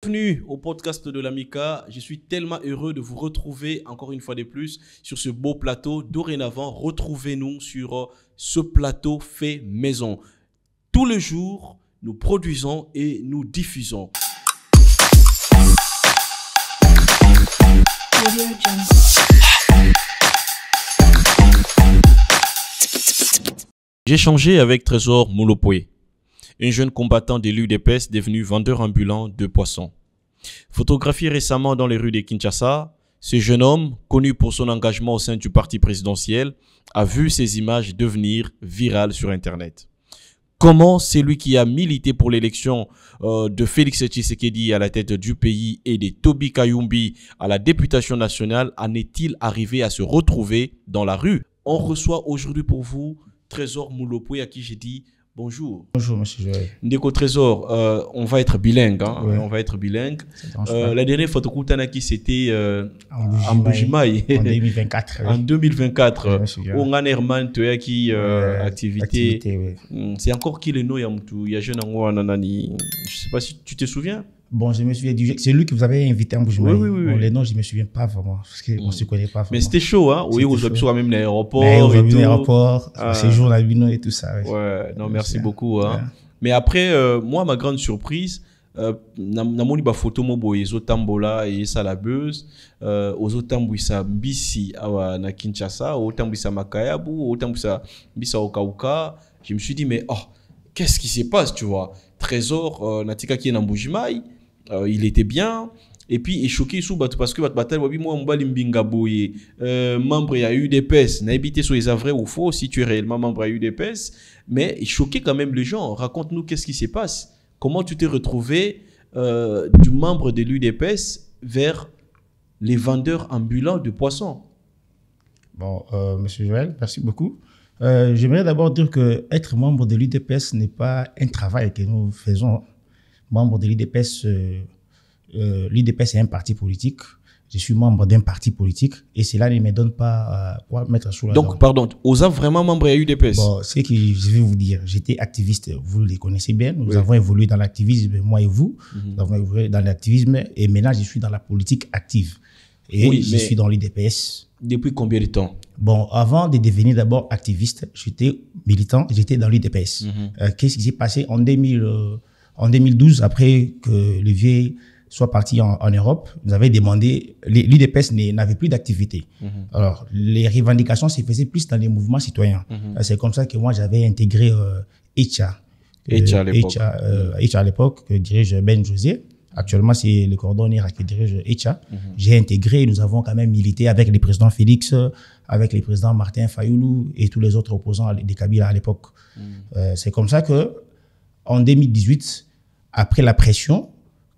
Bienvenue au podcast de l'Amica. Je suis tellement heureux de vous retrouver encore une fois de plus sur ce beau plateau. Dorénavant, retrouvez-nous sur ce plateau fait maison. Tous les jours, nous produisons et nous diffusons. J'ai échangé avec Trésor Molopoé, un jeune combattant de l'UDPS devenu vendeur ambulant de poissons. Photographié récemment dans les rues de Kinshasa, ce jeune homme, connu pour son engagement au sein du parti présidentiel, a vu ses images devenir virales sur Internet. Comment celui qui a milité pour l'élection de Félix Tshisekedi à la tête du pays et de Toby Kayumbi à la députation nationale en est-il arrivé à se retrouver dans la rue? On reçoit aujourd'hui pour vous Trésor Molopoé, à qui j'ai dit bonjour. Bonjour, monsieur Joël. Ndeko Trésor, on va être bilingue. Hein? Ouais. On va être bilingue. La La dernière photo Koutanaki, c'était en Bujimaï, Bujimaï. en 2024. En 2024. 2024. Au Nganerman, tu as qui activité. Oui. C'est encore qui le nom Yamtou? Il y a jeune Nanani. Je sais pas si tu te souviens. Bon, je me souviens du. C'est lui que vous avez invité en Bujimaï. Oui. Bon, les noms, je ne me souviens pas vraiment. Parce qu'on ne se connaît pas vraiment. Mais c'était chaud, hein? Oui, C'était aux chaud. même l'aéroport. Mais aux et tout. aéroports, séjour dans le et tout ça. Oui. Ouais, non, merci Ouais. beaucoup. Hein. Ouais. Mais après, moi, ma grande surprise, namoni ba photo mo boye zo tambola et ça la buzz, ozo tambwisa mbisi awa na Kinshasa, o tambwisa Makayabu, o tambwisa mbisa Okauka. Je me suis dit, mais oh, qu'est-ce qui se passe, tu vois? Trésor, natika qui est na Mbujimaï, il était bien. Et puis, il est choqué sous parce que votre bataille, moi, Mbali Mbinga Boye, membre à UDPS, n'a évité sur les vrai ou faux, si tu es réellement membre à UDPS, mais il choquait quand même les gens. Raconte-nous qu'est-ce qui se passe. Comment tu t'es retrouvé du membre de l'UDPS vers les vendeurs ambulants de poissons? Bon, monsieur Joël, merci beaucoup. J'aimerais d'abord dire que être membre de l'UDPS n'est pas un travail que nous faisons. Membre de l'UDPS, l'UDPS est un parti politique. Je suis membre d'un parti politique et cela ne me donne pas quoi mettre sous la dent. Donc, pardon, Osa vraiment membre à UDPS? Bon, ce que je vais vous dire, j'étais activiste, vous les connaissez bien. Nous avons évolué dans l'activisme, moi et vous. Nous avons évolué dans l'activisme et maintenant je suis dans la politique active. Et Oui, je mais suis dans l'UDPS. Depuis combien de temps? Bon, avant de devenir d'abord activiste, j'étais militant, j'étais dans l'UDPS. Qu'est-ce qui s'est passé en 2012, après que le vieux soit parti en Europe, nous avait demandé, l'UDPS n'avait plus d'activité. Alors, les revendications se faisaient plus dans les mouvements citoyens. C'est comme ça que moi, j'avais intégré ECHA. ECHA à l'époque, que dirige Ben José. Actuellement, c'est le coordonnateur qui dirige ECHA. J'ai intégré, nous avons quand même milité avec le président Félix, avec le président Martin Fayoulou et tous les autres opposants des Kabila à l'époque. C'est comme ça que, en 2018, après la pression,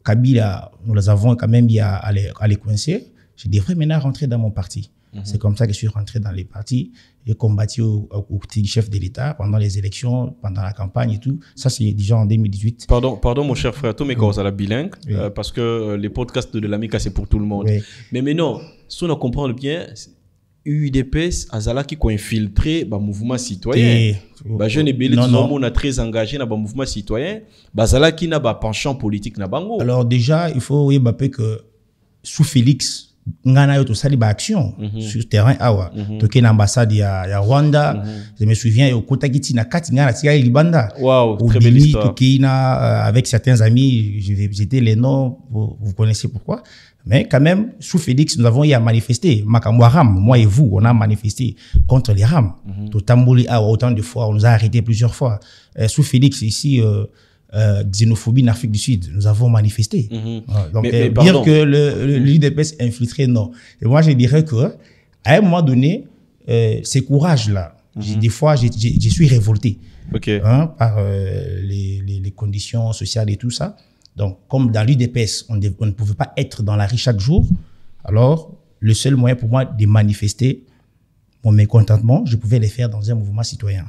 Kabila, nous les avons quand même mis à les coincer. Je devrais maintenant rentrer dans mon parti. C'est comme ça que je suis rentré dans les partis. J'ai combattu au petit chef de l'État pendant les élections, pendant la campagne et tout. Ça, c'est déjà en 2018. Pardon, mon cher frère, tout mais quand on a la bilingue, parce que les podcasts de l'Amica, c'est pour tout le monde. Mais maintenant, si on comprend bien, UDPS, Azala qui a infiltré le mouvement citoyen. Jeune et Bélé, on a très engagé dans le mouvement citoyen. Azala qui n'a pas penchant politique na bango. Alors déjà, il faut rappeler que sous Félix, ngana yo to sali ba action sur le terrain awa. Toké na ambassade ya Rwanda. Je me souviens au Kotakiti na kati ngana tia libanda. Wow, très belle histoire. Toké na avec certains amis, j'étais les noms, vous connaissez pourquoi. Mais quand même, sous Félix, nous avons eu à manifester. Makambo Ram, moi et vous, on a manifesté contre les Ram. Totambouli a autant de fois, on nous a arrêtés plusieurs fois. Sous Félix, ici, xénophobie en Afrique du Sud, nous avons manifesté. Donc, mais dire que l'UDPS infiltré, non. Et moi, je dirais que, à un moment donné, ces courages-là, des fois, je suis révolté par les conditions sociales et tout ça. Donc, comme dans l'UDPS, on ne pouvait pas être dans la rue chaque jour, alors le seul moyen pour moi de manifester mon mécontentement, je pouvais le faire dans un mouvement citoyen.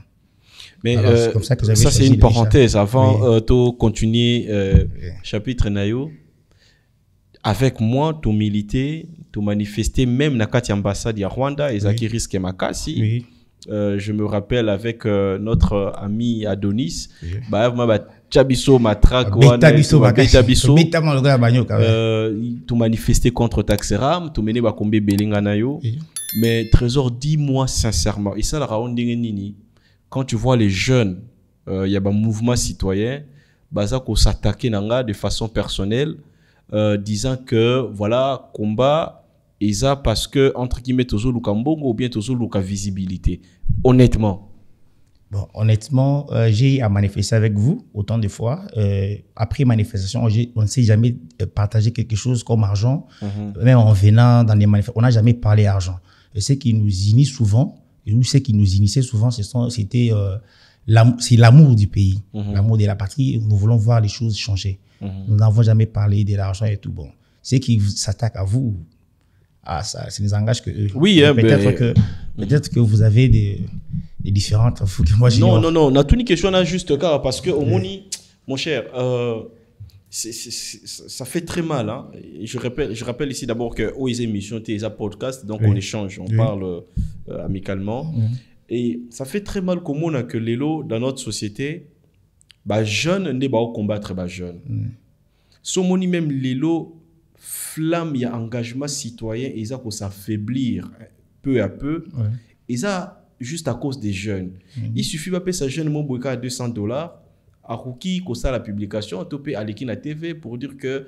Mais alors, ça c'est une parenthèse. Avant de continuer chapitre Nayo, avec moi, tu milité, tu manifesté même dans la ambassade de Rwanda et Zaki risque Makasi. Je me rappelle avec notre ami Adonis, Tchabiso matraque Betabiso Betabiso Betama le gars banyoka. tu manifesté contre Taxeram, tu mené ba kombe belinga na yo. Mais Trésor, dis-moi sincèrement, et ça la raon nini, quand tu vois les jeunes, il y a un mouvement citoyen, bazako s'attaquer nanga de façon personnelle, disant que voilà combat isa parce que entre guillemets tozo lukambongo ou bien tozo luka visibilité. Honnêtement. Bon, honnêtement, j'ai à manifester avec vous autant de fois. Après manifestation, on ne s'est jamais partagé quelque chose comme argent. Même en venant dans les manifestations, on n'a jamais parlé argent. Et ce qui nous unit souvent, et nous, ce qui nous initiait souvent, c'était c'est l'amour du pays, l'amour de la patrie. Nous voulons voir les choses changer. Nous n'avons jamais parlé de l'argent et tout. Bon, ceux qui s'attaquent à vous, ça nous engage que eux. Oui, peut-être que vous avez des différentes. Non, on a tout une question là juste car parce que au moni, mon cher, ça fait très mal. Hein. Je rappelle ici d'abord que aux émissions, t'es podcast, donc on échange, on parle amicalement. Et ça fait très mal comme on a que l'élo dans notre société, bah jeune n'est pas au combattre bah jeune. So moni même l'élo flamme, il y a engagement citoyen et ça pour s'affaiblir peu à peu. Et ça juste à cause des jeunes. Il suffit de payer sa jeune mon boika à $200. À Ruki, qu'on ça la publication, topé à l'équipe TV pour dire que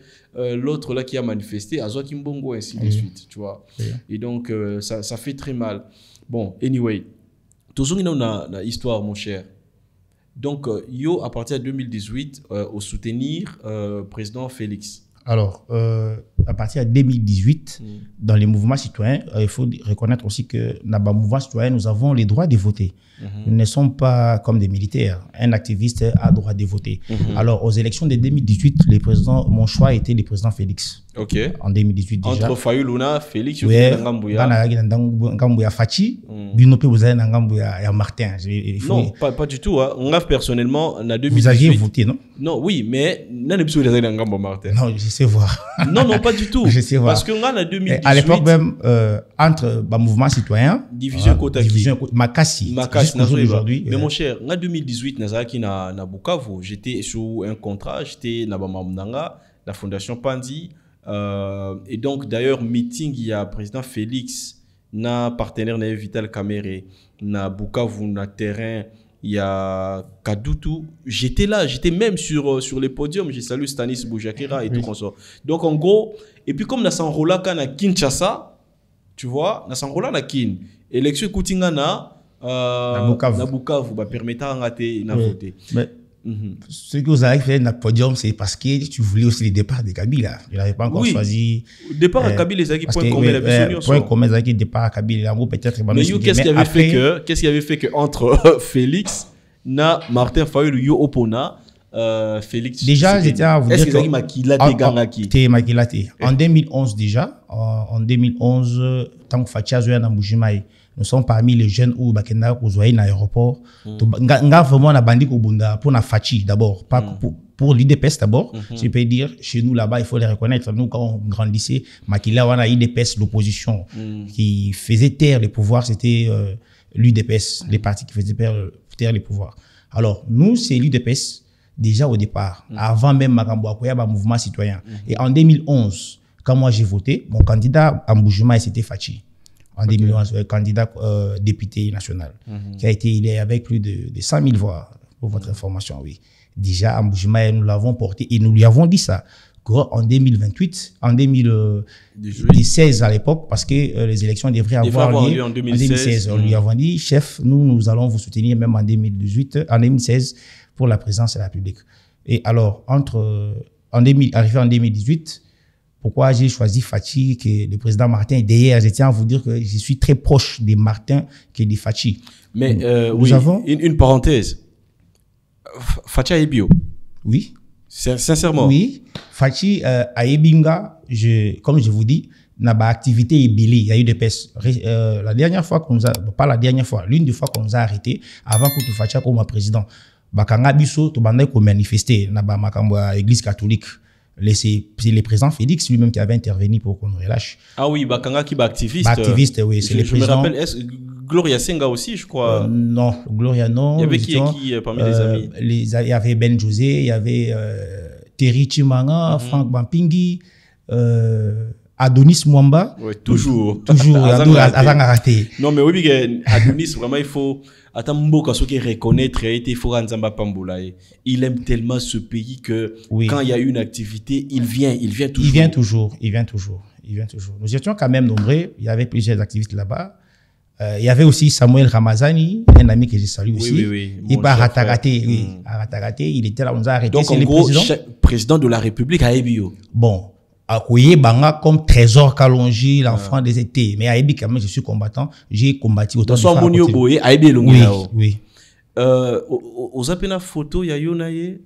l'autre là qui a manifesté, à Zoakimbongo, ainsi de suite, tu vois. Et donc, ça fait très mal. Bon, anyway, toujours une histoire, mon cher. Donc, yo, à partir de 2018, au soutenir président Félix. Alors, à partir de 2018, dans les mouvements citoyens, il faut reconnaître aussi que dans les mouvements citoyens, nous avons les droits de voter. Nous ne sommes pas comme des militaires. Un activiste a droit de voter. Alors, aux élections de 2018, mon choix était le président Félix. Ok. En 2018 déjà. Entre Fayou Luna, Félix, oui, Ngambouya Fachi, Binope Bouzaï, Ngambouya Martin. Non, pas du tout. Hein. Personnellement, en 2018. Vous aviez voté, non? Non, oui, mais n'a pas Ngambouya Martin. Non, je sais voir. Non, pas du tout. Je sais voir. Parce que en 2018. À l'époque même, entre le mouvement citoyen, division Makassi. Aujourd'hui. Mais mon cher, en 2018, na Bukavu, j'étais sous un contrat, j'étais na Bamamnanga, la Fondation Pandi. Et donc, d'ailleurs, meeting, il y a président Félix, na partenaire na Vital Kamere, na Bukavu, na terrain, il y a Kadutu. J'étais là, j'étais même sur les podiums. J'ai salué Stanis Boujakira et tout comme ça. Donc, en gros, et puis comme na s'enrola na Kinshasa, tu vois, na s'enrola na Kin. Élection Koutinga na Bukavu, bah, permettant de voter. Mais ce que vous avez fait dans le podium, c'est parce que tu voulais aussi le départ de Kabila. Il n'avait pas encore choisi. Le départ à Kabila, les acquis point commun, la vision. Point commun, les acquis départ à Kabila. Peut-être. Mais qu'est-ce qui avait fait que entre Félix, na Martin Fayulu, yo opona, Félix. Déjà, j'étais à vous dire. Est-ce que vous avez maquillé? En 2011 déjà, en 2011, tant que Fatia Zoya na Mbujimaï. Nous sommes parmi les jeunes où Bakenda Kozouaï dans l'aéroport. Nga vraiment na bandi Kobunda pour na Fachi d'abord, pas pour l'IDPS d'abord. Je peux dire chez nous là-bas, il faut les reconnaître. Nous quand on grandissait, Makila wana IDPS l'opposition qui faisait taire les pouvoirs, c'était l'UDPS, les partis qui faisaient taire les pouvoirs. Alors nous c'est l'UDPS déjà au départ, avant même Makambo Akoya mouvement citoyen. Et en 2011, quand moi j'ai voté, mon candidat à Mbujimaï c'était Fachi. En 2011, candidat député national, qui a été élu avec plus de 100 000 voix, pour votre information, oui. Déjà, à Mbujimaï, nous l'avons porté et nous lui avons dit ça. En 2028, en 2016 à l'époque, parce que les élections devraient avoir lieu en 2016. On lui avons dit, chef, nous allons vous soutenir même en 2016 pour la présidence de la République. Et alors, arrivé en 2018, pourquoi j'ai choisi Fachi que le président Martin? D'ailleurs, je tiens à vous dire que je suis très proche de Martin que de Fachi. Mais nous avons une parenthèse. Fachi a bio. Oui. Sincèrement. Oui. Fachi a Ebinga, comme je vous dis, n'a pas activité ébili. Il y a eu des pestes. La dernière fois qu'on nous a, pas la dernière fois, l'une des fois qu'on nous a arrêtés, avant que tu Fachi comme président, Bakanga Bisso, tu bandais qu'on manifestait, n'a pas Makamba, Église catholique. C'est le président Félix lui-même qui avait intervenu pour qu'on nous relâche. Ah oui, Bakanga qui est activiste. Activiste, oui, c'est le président. Je me rappelle, Gloria Senga aussi, je crois. Non, Gloria, non. Il y avait qui parmi les amis? Il y avait Ben José, il y avait Terry Chimanga, Frank Bampingi, Adonis Mwamba. Ouais, toujours. Toujours, raté. Non, mais oui, Adonis, vraiment, il faut. Attends, Mboka, ce qui reconnaître, il faut Nzamba Pamboulaye. Il aime tellement ce pays que quand il y a une activité, il vient toujours. Il vient toujours. Nous étions quand même nombreux. Il y avait plusieurs activistes là-bas. Il y avait aussi Samuel Ramazani, un ami que je salue aussi. Oui. Il part à Ratagaté, il était là, on nous a arrêté. Donc, en gros, président de la République à Ebio. Bon, à Kouye Banga comme Trésor Kalonji, l'enfant des étés. Mais à Ebi, quand même, je suis combattant. J'ai combattu autant de fois. Oui. Aux appels photo, il y a Yonaye.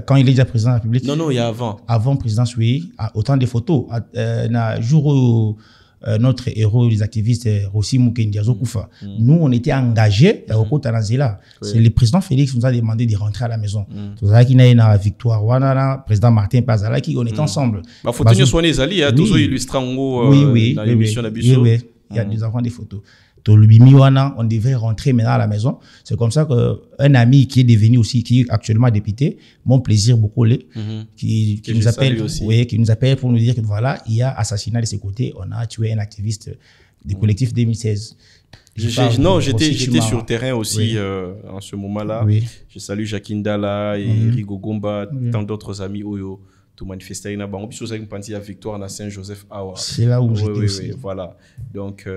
Quand il est déjà président de la République. Non, il y a avant. Avant présidence, oui. Autant de photos. Jour où notre héros, les activistes, Rossi Mukendiazo Koufa. Nous, on était engagés à Roko Tanazela. C'est le président Félix qui nous a demandé de rentrer à la maison. Tout ça qui n'a eu victoire. Le président Martin Pazala, qui on était ensemble. Il faut tenir soin des alliés, tous illustrés dans l'émission d'Abisso. Oui. Il y a des enfants des photos. On devait rentrer maintenant à la maison. C'est comme ça qu'un ami qui est devenu aussi, qui est actuellement député, mon plaisir beaucoup, qui nous appelle, qui nous appelle pour nous dire que voilà, il y a assassinat de ce côté, on a tué un activiste du collectif 2016. J'étais sur terrain aussi en ce moment-là. Oui. Je salue Jacqueline Dalla et Rigo Gomba, tant d'autres amis Oyo. Tout manifester na bango biso zaki mpanzi ya victoire na Saint-Joseph Awa. C'est là où j'étais aussi. Voilà. Donc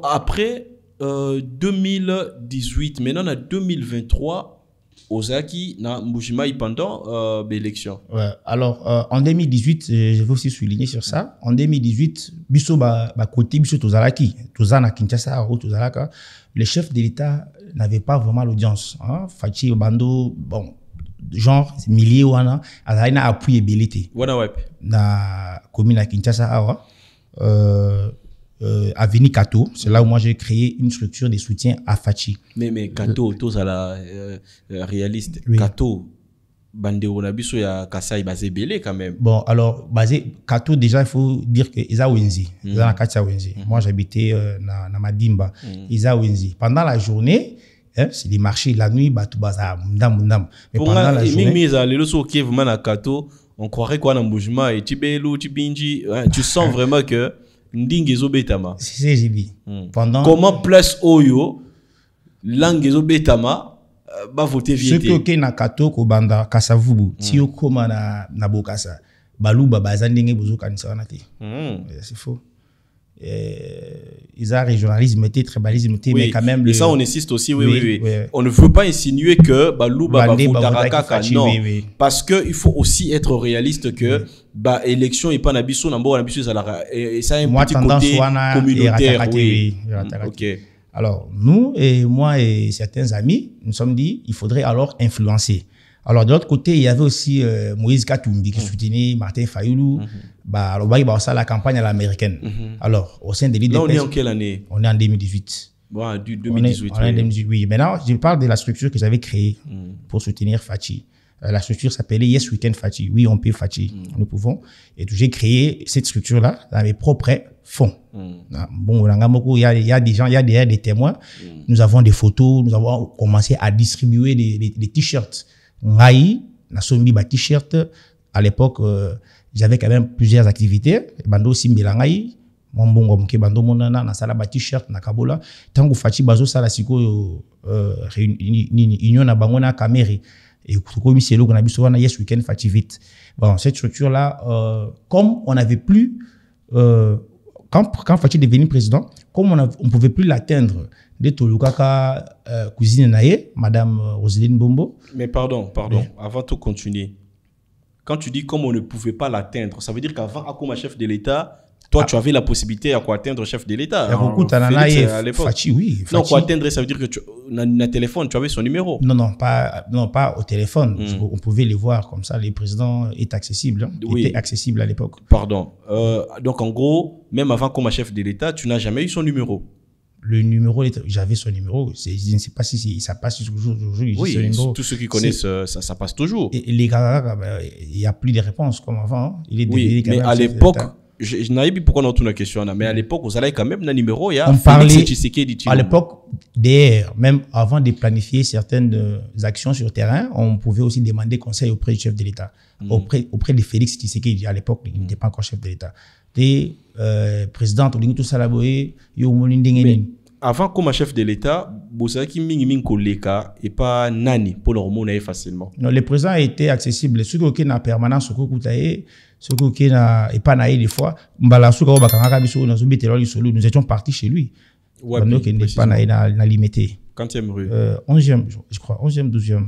après 2018, maintenant en 2023, Ozaki na Mbujimai pendant l'élection. Ouais. Alors en 2018, je vais aussi souligner sur ça. En 2018, biso ba côté biso tozalaki, tozana Kinshasa ou tozalaka, le chef de l'État n'avait pas vraiment l'audience. Fachi Bando, bon. Genre milliers wana azalina appui ébélité na commune à Kinshasa awa avenue Kato, c'est là où moi j'ai créé une structure de soutien à Fachi. Mais Kato tous à la réaliste Kato bande onabiso ya Kasai basé belé quand même. Bon alors basé Kato déjà il faut dire que Isa Wenzi, dans Katia Wenzi. Moi j'habitais na Madimba, Isa Wenzi. Pendant la journée c'est des marchés la nuit mais pendant la journée on croirait quoi dans Mbujima et Tibelu Tibinji tu sens vraiment que ndingezo betama c'est j'ai dit pendant comment place oyo langezo betama ba voter viété ce que na Kato ko banda Kasavubu si yo koma na Bokasa baluba bazandenge bozo kanisa wana te c'est faux. Ils ont régionalisme, tribalisme, mais quand même. Et ça, on insiste aussi, oui. On ne veut pas insinuer que Balouba Bafutaraka, non. Parce qu'il faut aussi être réaliste que l'élection n'est pas nabiso, et ça a un petit côté communautaire. Ok. Alors, nous, et moi et certains amis, nous sommes dit, il faudrait alors influencer. Alors, de l'autre côté, il y avait aussi Moïse Katumbi qui soutenait Martin Fayoulou. Alors, il y a la campagne à l'américaine. Alors, au sein de l'IDPS. Là, on est en quelle année? On est en 2018. Bon, 2018. On est en 2018, oui. Maintenant, je parle de la structure que j'avais créée pour soutenir Fachi. La structure s'appelait Yes We Can Fachi. Oui, on peut Fachi. Nous pouvons. Et j'ai créé cette structure-là dans mes propres fonds. Bon, il y a des gens, il y a des témoins. Nous avons des photos. Nous avons commencé à distribuer des t-shirts. Ngai, na sombi ba t-shirt. À l'époque, j'avais quand même plusieurs activités. Bando simbela ngai, mon bongo mke bando monana na sala ba t-shirt na kabola. Tango Fachi bazo sala siko union na bango na Kameri et comme c'est là qu'on a biso wana Yes We Can Fachi vite. Bon, cette structure là, comme on n'avait plus quand Fachi est devenu président, comme on pouvait plus l'atteindre. De Tolukaka cousine naie, Madame Roseline Bombo. Mais pardon, avant de continuer. Quand tu dis comme on ne pouvait pas l'atteindre, ça veut dire qu'avant, comme chef de l'État, toi, tu avais la possibilité d'atteindre le chef de l'État. À l'époque. Fachi, oui. Non, quoi atteindre, ça veut dire que na téléphone, tu avais son numéro. Non, pas au téléphone. On pouvait les voir comme ça. Les présidents étaient accessibles. Étaient accessibles à l'époque. Pardon. Donc, en gros, même avant comme chef de l'État, tu n'as jamais eu son numéro. Le numéro, j'avais son numéro. Je ne sais pas si ça passe toujours. Oui, tous ceux qui connaissent, ça passe toujours. Et les gars, il n'y a plus de réponses comme avant. Oui, mais à l'époque, je n'avais pas pourquoi on a une question, mais à l'époque, vous allez quand même un numéro, il y a on parlait, à l'époque, d'ailleurs, même avant de planifier certaines actions sur terrain, on pouvait aussi demander conseil auprès du chef de l'État, auprès de Félix Tshisekedi. À l'époque, il n'était pas encore chef de l'État. Et président, tout ça, avant, comme chef de l'État, vous savez qu'il y a un et pas nani pour le remonter facilement. Non, le président était accessible. Ceux qui ont une permanence, ceux qui n'ont pas naïf des fois, nous étions partis chez lui. Ouais, pendant qu'il n'est pas na limité. 40e rue. 11e, je crois, 11e, 12e.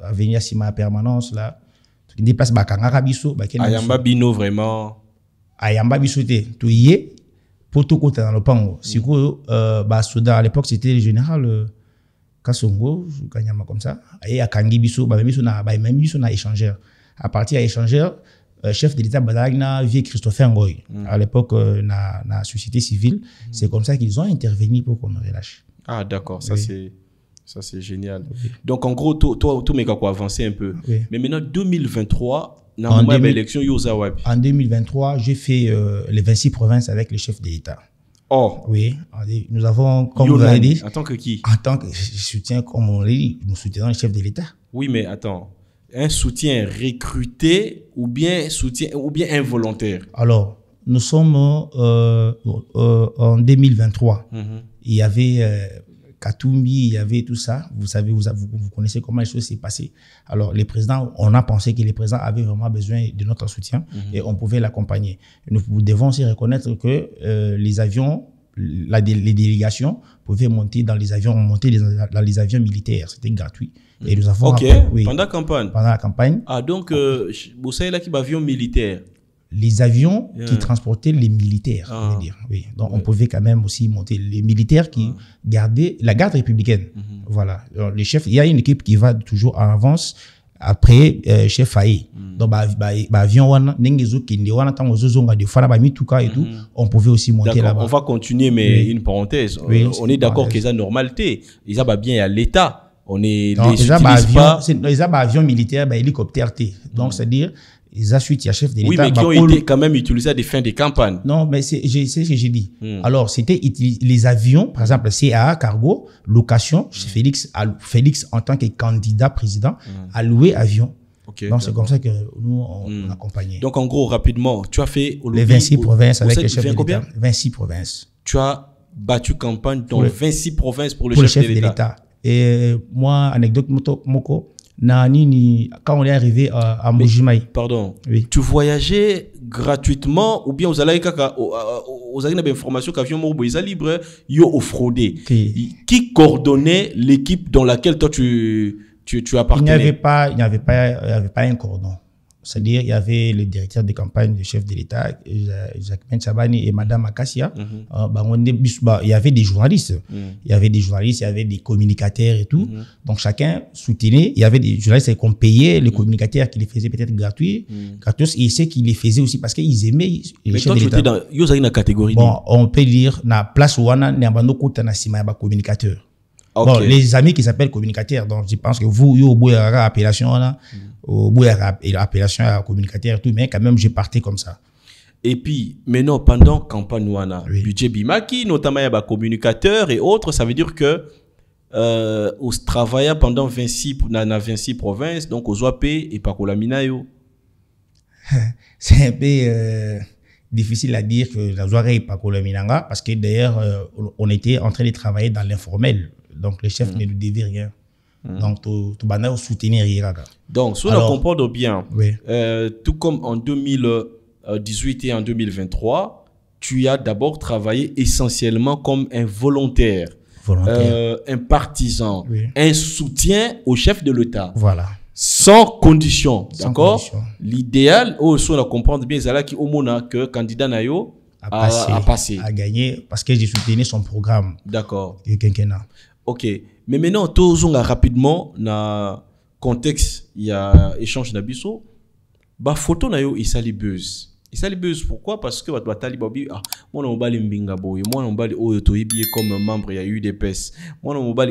À venir à ma permanence là. Il déplace Bakanga Biso. Ayamba Bino vraiment. Ayamba Biso, tu y es. Pour tout côté dans le pango. Si vous, à l'époque, c'était le général Kassongo, comme ça. Et à Kangi Biso, même Biso na échangeur. À partir de échangeur, chef de l'État Badagna, vieux Christopher Ngoy. À l'époque, na société civile. C'est comme ça qu'ils ont intervenu pour qu'on me relâche. Ah, d'accord. Ça, c'est génial. Oui. Donc, en gros, toi, tout mec a avancé un peu. Oui. Mais maintenant, 2023, en 2023, j'ai fait les 26 provinces avec le chef de l'État. Oh. Oui. Nous avons, comme vous l'avez dit. En tant que qui? En tant que soutien, comme on l'a dit, nous soutenons le chef de l'État. Oui, mais attends. Un soutien recruté ou bien involontaire? Alors, nous sommes en 2023. Il y avait Katumbi, il y avait tout ça. Vous savez, vous connaissez comment les choses s'est passées. Alors, les présidents, on a pensé que les présidents avaient vraiment besoin de notre soutien et on pouvait l'accompagner. Nous devons aussi reconnaître que les avions, les délégations pouvaient monter dans les avions militaires. C'était gratuit. Et nous avons pendant la campagne. Pendant la campagne. Ah, donc, vous savez là qu'il y a avions militaires. Les avions qui transportaient les militaires, on va dire. Oui. Donc, on pouvait quand même aussi monter les militaires qui gardaient la garde républicaine. Voilà. Alors, les chefs, il y a une équipe qui va toujours en avance après chef Faye. Donc, avion, on pouvait aussi monter là-bas. On va continuer, mais une parenthèse. On est d'accord qu'ils ont normalité. Ils ont bien à l'État. On est les avions militaires, hélicoptères T. Donc, c'est-à-dire, ils ont suivi chef de l'État. Oui, mais qui ont été quand même utilisés à des fins de campagne. Non, mais c'est ce que j'ai dit. Alors, c'était les avions, par exemple, CAA, Cargo, location, Félix, en tant que candidat président, a loué avion. Okay, donc, c'est comme ça que nous, on accompagnait. Donc, en gros, rapidement, tu as fait... Les 26 provinces avec le chef de l'État. 26 provinces. Tu as battu campagne dans 26 provinces pour le chef de l'État. Et moi, anecdote moko, quand on est arrivé à Mbujimaï. Pardon. Oui. Tu voyageais gratuitement ou bien vous allez des informations qu'avion Mourboïsa libre yo au fraudé. Qui coordonnait l'équipe dans laquelle toi tu appartenais? Il n'y avait pas un cordon. C'est-à-dire, il y avait le directeur de campagne, le chef de l'État, Jacques Chabani et Madame Akassia. Il y avait des journalistes. Il y avait des journalistes, il y avait des communicateurs et tout. Donc, chacun soutenait. Il y avait des journalistes qu'on payait, les communicateurs qui les faisaient peut-être gratuits. Et ceux qui les faisaient aussi parce qu'ils aimaient le chef de l'État. Mais toi, tu étais dans une catégorie. Bon, on peut dire, na place où on a un communicateur. Okay. Bon, les amis qui s'appellent communicateurs, donc je pense que vous, au bout de l'appellation, l'appellation à communicateur et tout, mais quand même, j'ai parti comme ça. Et puis, maintenant, pendant campagne, on a budget Bimaki, notamment il y a des communicateurs et autres, ça veut dire que on travaille pendant 26 provinces, donc aux OAP et pas au Laminayo. C'est un peu difficile à dire que la soirée est pas au Laminanga, parce que d'ailleurs, on était en train de travailler dans l'informel. Donc, le chef ne nous devait rien. Donc, tout banal soutenir rien. Donc, si on comprend bien, tout comme en 2018 et en 2023, tu as d'abord travaillé essentiellement comme un volontaire. Un partisan, un soutien au chef de l'État. Voilà. Sans condition, d'accord? L'idéal, on a comprendre bien, c'est là qui au moins que candidat Nayo a passé. A gagné parce que j'ai soutenu son programme. D'accord. Ok. Mais maintenant, tout rapidement, dans le contexte, il y a échange d'abisso. Bah, photo Nayo, il s'allie buzz. Il s'allie buzz, pourquoi? Parce que moi, on va mbinga boy. Moi, on va comme membre, il y a eu des PES. Moi, on va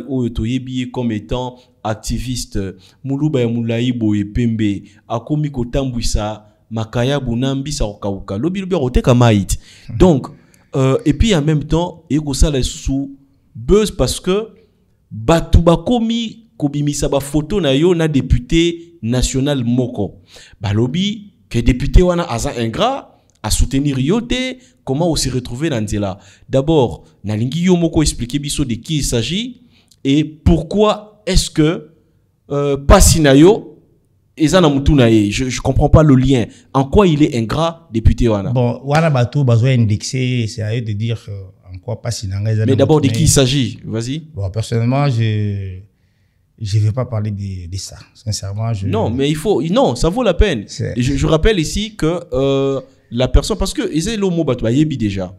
comme étant activiste. Moulouba Moulaïbo et Pembe. Akomi Kotambouissa. makaya bunambi sa okauka lobi lobi oteka maït. Donc et puis en même temps eko sala sous buzz parce que batu bakomi kobimisa ba photo na yo na député national moko balobi que député wana aza ingrat à soutenir yote. Comment on s'est retrouvé dans cela? D'abord nalingi yo moko expliquer biso de qui il s'agit et pourquoi est-ce que Passinayo je comprends pas le lien. En quoi il est ingrat, député Wana? Bon, Wana Batou, besoin indexé, c'est à eux de dire en quoi Passinanga. Mais d'abord, de qui il s'agit? Vas-y. Bon, personnellement, je vais pas parler de ça. Sincèrement, non, mais il faut. Non, ça vaut la peine. Je rappelle ici que la personne, parce que ils le mot Batou, Yebi déjà.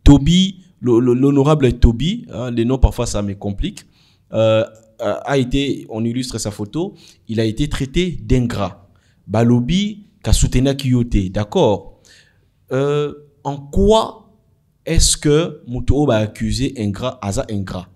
Toby, l'honorable Toby, hein, les noms parfois ça me complique. A été, on illustre sa photo, il a été traité d'ingrat. Balobi, Kasutena Kiyote, d'accord. En quoi est-ce que Moutou va accuser ingrat, Aza ingrat?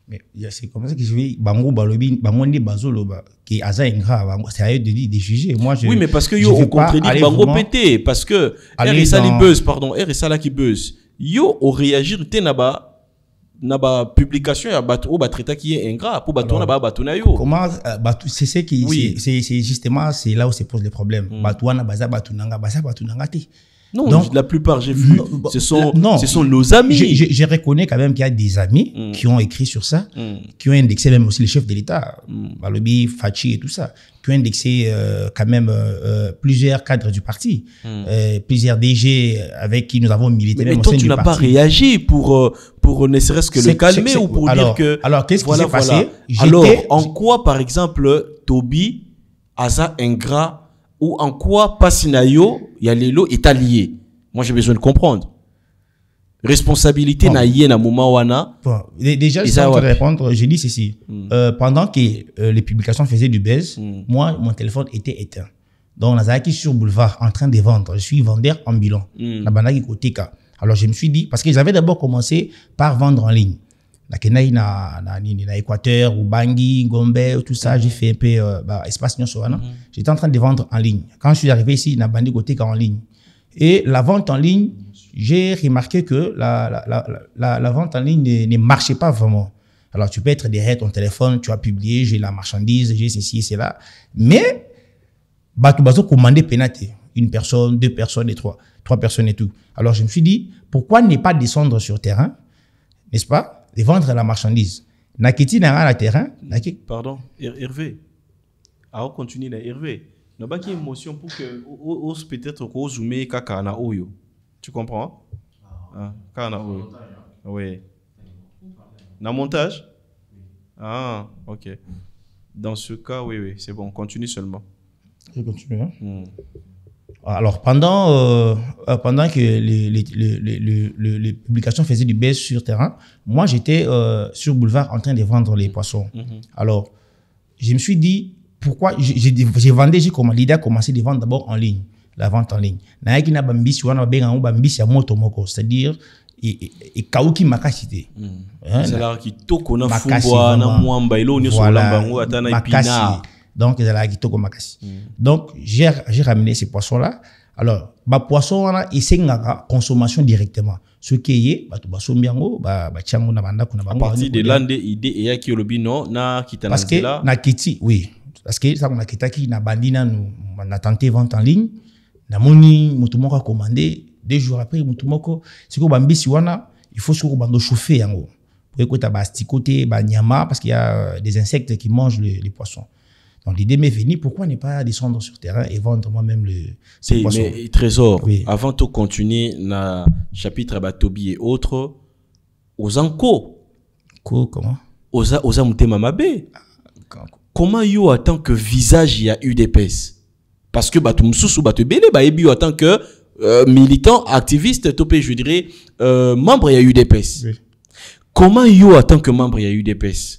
Mais c'est comme ça que je vais, Bango Balobi, Bangondi Bazolo, qui Aza ingrat, c'est à eux de juger. Moi, oui, mais parce que yo, on contredit Bango pété, parce que RSA li buzz, pardon, RSA la qui buzz. Yo, au réagir, t'es naba publication ya bateau traité qui est ingrat pour bateau na ba bateau na yo. Comment c'est ce qui oui. c'est justement c'est là où se pose le problème. Bateau na baza bateau nanga té. Non, donc, la plupart j'ai vu ce sont nos amis. Je reconnais quand même qu'il y a des amis qui ont écrit sur ça, qui ont indexé même aussi le chef de l'État, Balobi, Fachi et tout ça, qui ont indexé quand même plusieurs cadres du parti, plusieurs DG avec qui nous avons milité. Mais toi, tu n'as pas réagi pour ne serait-ce que le calmer ou pour dire que... Alors, qu'est-ce qui s'est passé? Alors, en quoi, par exemple, Toby, Aza ingrat, ou en quoi Passinayo, Yalelo est allié? Moi, j'ai besoin de comprendre. Responsabilité na yé na moment wana. Bon, déjà, sans te répondre, je dis ceci. Pendant que les publications faisaient du buzz, moi, mon téléphone était éteint. Donc, on a qui sur boulevard en train de vendre. Je suis vendeur ambulant. La banaki côté ka. Alors, je me suis dit, parce que j'avais d'abord commencé par vendre en ligne. La Kenaï na Équateur, ou Bangui, Gombe, tout ça, j'ai fait un peu espace Nyonsoana. J'étais en train de vendre en ligne. Quand je suis arrivé ici, na Bandi côté en ligne. Et la vente en ligne, j'ai remarqué que la vente en ligne ne marchait pas vraiment. Alors, tu peux être derrière ton téléphone, tu as publié, j'ai la marchandise, j'ai ceci et cela. Mais, bateau commandé pénaté. Une personne, deux personnes et trois personnes et tout. Alors, je me suis dit, pourquoi ne pas descendre sur terrain, n'est-ce pas? De vendre la marchandise. Nakiti n'a la terrain. Pardon, Hervé. Alors, continue là, Hervé. N'a pas qu'il y ait émotion pour que, peut-être, qu'on zoome kaka na oyo. Tu comprends? Ah, kaka na oyo. Oui. Na montage? Ah, ok. Dans ce cas, oui, c'est bon. Continue seulement. Je continue. Hein? Alors, pendant que les publications faisaient du buzz sur terrain, moi, j'étais sur boulevard en train de vendre les poissons. Alors, je me suis dit, pourquoi j'ai l'idée a commencé de vendre d'abord en ligne, la vente en ligne. C'est-à-dire, et kauki makasité. C'est là qui toko na fumboa na mwamba ilo nyo solamba ngo atana ipina. Donc, donc j'ai ramené ces poissons-là. Alors, poisson, ils sont en consommation directement. Ce qui est, à partir de l'ande idée et qui le bino na kita parce que na kiti, oui, parce que ça on a kita qui na bandina nous on a tenté vente en ligne. Na moni mutumoko a commandé 2 jours après mutumoko c'est que bambisi wana il faut se bando chauffer yango pour écouter ba sticoté ba nyama parce qu'il y a des insectes qui mangent les poissons. Donc l'idée m'est venue, pourquoi ne pas descendre sur terrain et vendre moi-même ces poissons. Mais Trésor, oui. Avant de continuer na chapitre Batobi et autres, aux anko. Comment? Aux amutema mabe. Comment yo en tant que visage il y a eu des pèses? Parce que batu msusu batu bele ba ebi en tant que militant, activiste, topé, je dirais, membre il y a eu des pèses. Oui. Comment yo en tant que membre il y a eu des pèses?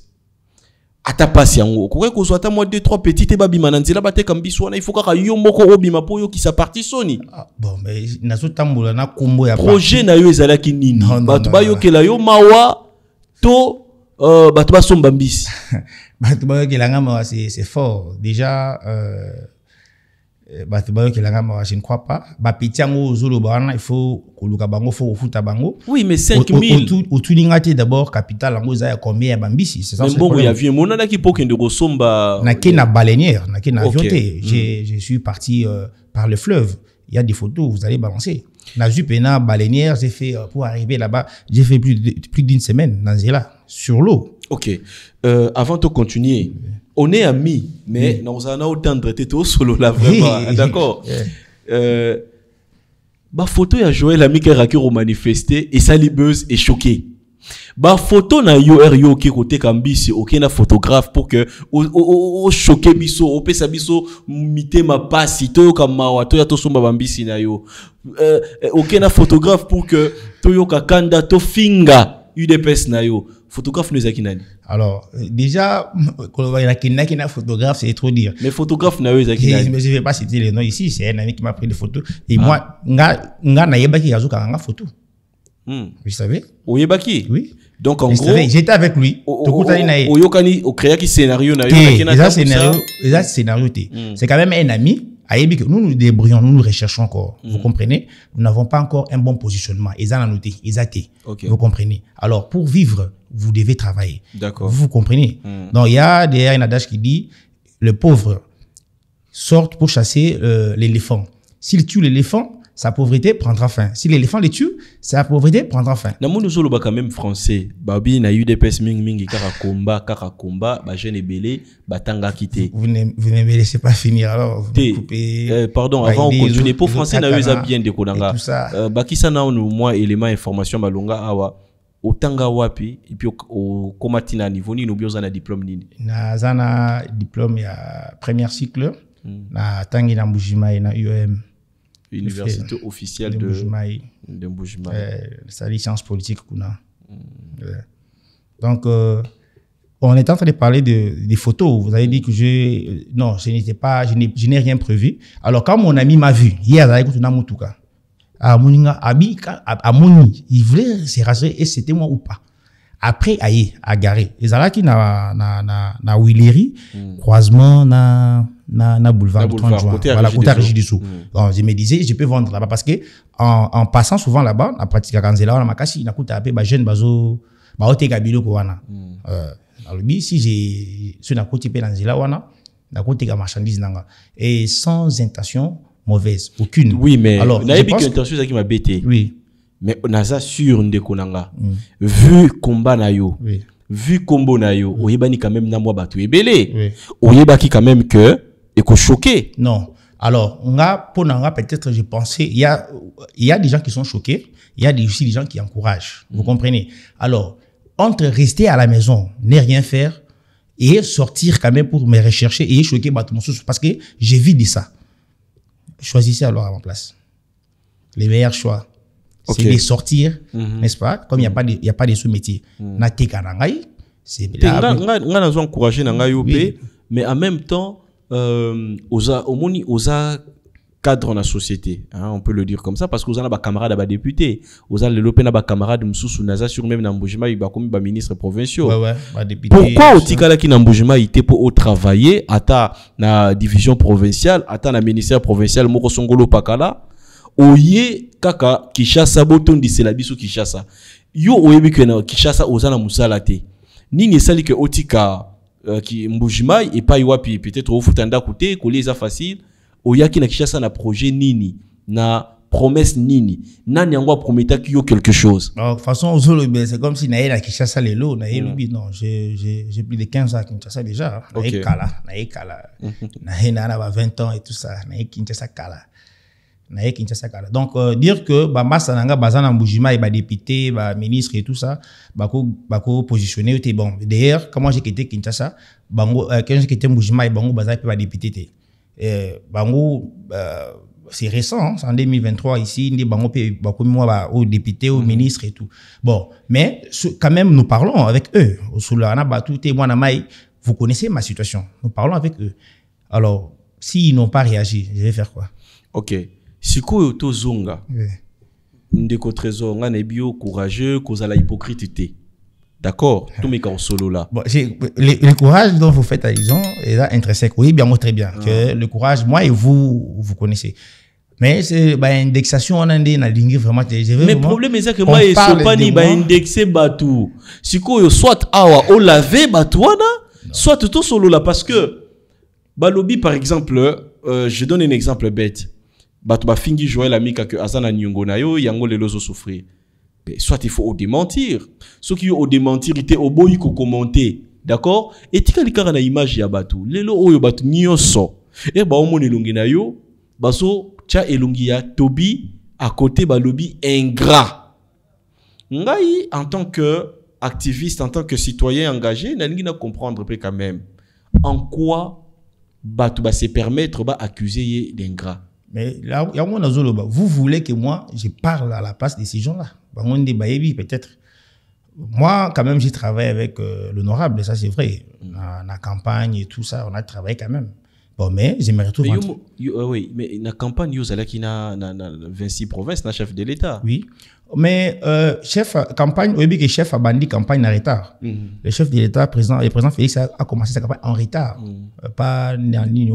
Ata pasi yango ko ko so ata moi 2-3 petites babi mananzila bate kambiso na il faut ka yo moko obima po yo ki sa parti soni bon mais nazo tambola na kombo ya projet na yo ezala ki nini batu ba yo kela yo mawa to batu ba somba mbisi batu ba yo kela nga mawa c'est fort déjà je ne crois pas. Il faut bango. Oui, mais 5 000. Au tout d'abord, capital, combien bambisi. C'est ça. Mais bon, il y a vu mon nana qui peut de Rosomba. Na baleinière, na avion. Je suis parti par le fleuve. Il y a des photos, vous allez balancer. Na Jupena, baleinière, j'ai fait, pour arriver là-bas, j'ai fait plus d'une semaine dans Zéla, sur l'eau. Ok. Avant de continuer, on est amis, mais nous avons autant de traiter tout solo là, vraiment. D'accord. Bah, photo, il y a Joël ami qui a manifesté et ça libeuse est choqué. Bah, photo na yo qui côté Kambisi, ok, na photographe pour que, o choqué biso, o pesa biso, mité ma passe, to comme mawa, to ya to somba bambisi na yo. Ok, na photographe pour que, to yo kakanda, to finga, UDPS na yo. Photographe nous a kinani. Alors, déjà, quand il y a un photographe, c'est trop dire. Mais photographe na yo a kinani. Mais je ne vais pas citer les noms ici, c'est un ami qui m'a pris des photos. Et moi, nga na yeba ki yazo ka nga photo. Vous savez? Oyebaki? Oui. Donc, en gros. J'étais avec lui. Oyokani, au créa qui scénario na yo. Exact scénario. C'est quand même un ami. Nous nous débrouillons, nous recherchons encore. Vous comprenez? Nous n'avons pas encore un bon positionnement. Ils ont noté. Vous comprenez? Alors, pour vivre, vous devez travailler. D'accord. Vous comprenez? Donc, il y a derrière un adage qui dit, le pauvre sort pour chasser l'éléphant. S'il tue l'éléphant, sa pauvreté prendra fin. Si l'éléphant les tue, sa pauvreté prendra fin. Na nous solo ba quand même français. Babi na UDPS mingi kaka combat, ba jeune belé, ba tanga quitté. Vous ne me laissez pas finir alors. Pardon, avant on continue pour français na yo bien dékodanga. Ba kisa na nous moi élément information balonga awa otanga wapi et puis au komatina niveau ni no bioza na diplôme nini. Na zana diplôme ya premier cycle na tangi na Mbujimai na UEM. Université officielle de Mbujimai. Sa licence politique kuna. Donc on est en train de parler des photos. Vous avez dit que je n'ai rien prévu. Alors quand mon ami m'a vu hier avec una mutuka il voulait se rassurer et c'était moi ou pas. Après à garer les ala qui na Willery croisement na boulevard 30 juin voilà côté Rigidiso. Donc je me disais je peux vendre là-bas parce que en passant souvent là-bas na pratique kanzela na makasi na kuta pe ba jeune bazo ba oteka biloko wana alors si j'ai sur na côté pe kanzela wana na côté ka marchandise nanga et sans intention mauvaise aucune. Oui mais alors na ebi que intention ça qui m'a bêté. Oui. Mais on a ça sur Ndekonanga. Vu combat na yo, vu combo na yo, oyebani quand même na moi batu ebele. Oyebaki quand même que eko choqué. Non. Alors, peut-être je pensais il y a des gens qui sont choqués, il y a aussi des gens qui encouragent. Vous comprenez? Alors, entre rester à la maison, ne rien faire et sortir quand même pour me rechercher et choquer batu parce que j'ai vu de ça. Choisissez alors à ma place. Les meilleurs choix. C'est de sortir, n'est-ce pas? Comme il n'y a pas de sous-métier. Na teka nangai, c'est là. On a encouragé nangai opé, mais en même temps, osa cadre dans la société, hein, on peut le dire comme ça, parce que vous avez des camarades, des députés, vous avez des camarades Moussou Naza sur même Nambojima, il y a comme des ministres provinciaux. Pourquoi au Tikala qui Nambojima il était pour travailler à la division provinciale, à la ministère provincial, Moko Songolo Pakala? Oye kaka Kishasa boton di selabiso Kishasa yo oyebi que na Kishasa ozana musala te nini sali que otika ki Mbujimai et pas wapi peut-être au futanda côté coller ça facile oyaki na Kishasa na projet nini na promesse nini nani yango prometa ki yo quelque chose. De toute façon c'est comme si na Kishasa lelo na non j'ai plus de 15 ans à Kinshasa déjà na kala na 20 ans et tout ça na Kinshasa kala. Donc dire que massa nanga bazana Mbujima et député ministre et tout ça bako positionner était bon. D'ailleurs comment j'ai quitté Kinshasa bango quand j'ai quitté Mbujima et bango bazana pe député bango c'est récent hein, c'est en 2023 ici ni bango pe bako moi au député au ministre et tout. Bon mais quand même nous parlons avec eux sous la na batu té moi na mai vous connaissez ma situation. Nous parlons avec eux. Alors s'ils n'ont pas réagi, je vais faire quoi? OK. Siko yoto zonga ndeko trésor nga nebio courageux cause la hypocrite D'accord, tout mes cas solo là. Bon, le courage dont vous faites allusion est là intrinsèque. Oui, bien, moi, très bien. Que le courage, moi et vous, vous connaissez. Mais c'est indexation, on a une ligne vraiment. Mais le problème est que moi, je ne pas ni indexer Batou. Si quoi, soit awa ou laver Batouana, soit tout solo là. Parce que, Balobi, par exemple, je donne un exemple bête. Batou ba fingi jouer la mika que Azana Nyongo na yo, yango les lozo souffrir. Soit il faut au démentir. Ceux qui ont au démentir, ils étaient au bout, ils ont commenté. D'accord? Et tu as une image ya Batou. Lelo oyo Batou nyonso. Et bah, au moins, elongi na yo, baso, tia elongi ya Tobi, à côté, balobi, ingrat. Ngai, en tant qu'activiste, en tant que citoyen engagé, n'a pas comprendre quand même. En quoi Batou va se permettre d'accuser d'ingrat? Mais là, vous voulez que moi, je parle à la place de ces gens-là. Peut-être. Moi, quand même, j'ai travaillé avec l'honorable, ça c'est vrai. La campagne et tout ça, on a travaillé quand même. Bon, mais j'aimerais tout rentrer. Oui, mais la campagne, vous allez qui na 26 provinces, na chef de l'État. Oui, mais chef campagne, oui, que chef a bandit campagne en retard. Le chef de l'État, le président Félix a commencé sa campagne en retard, pas en ligne.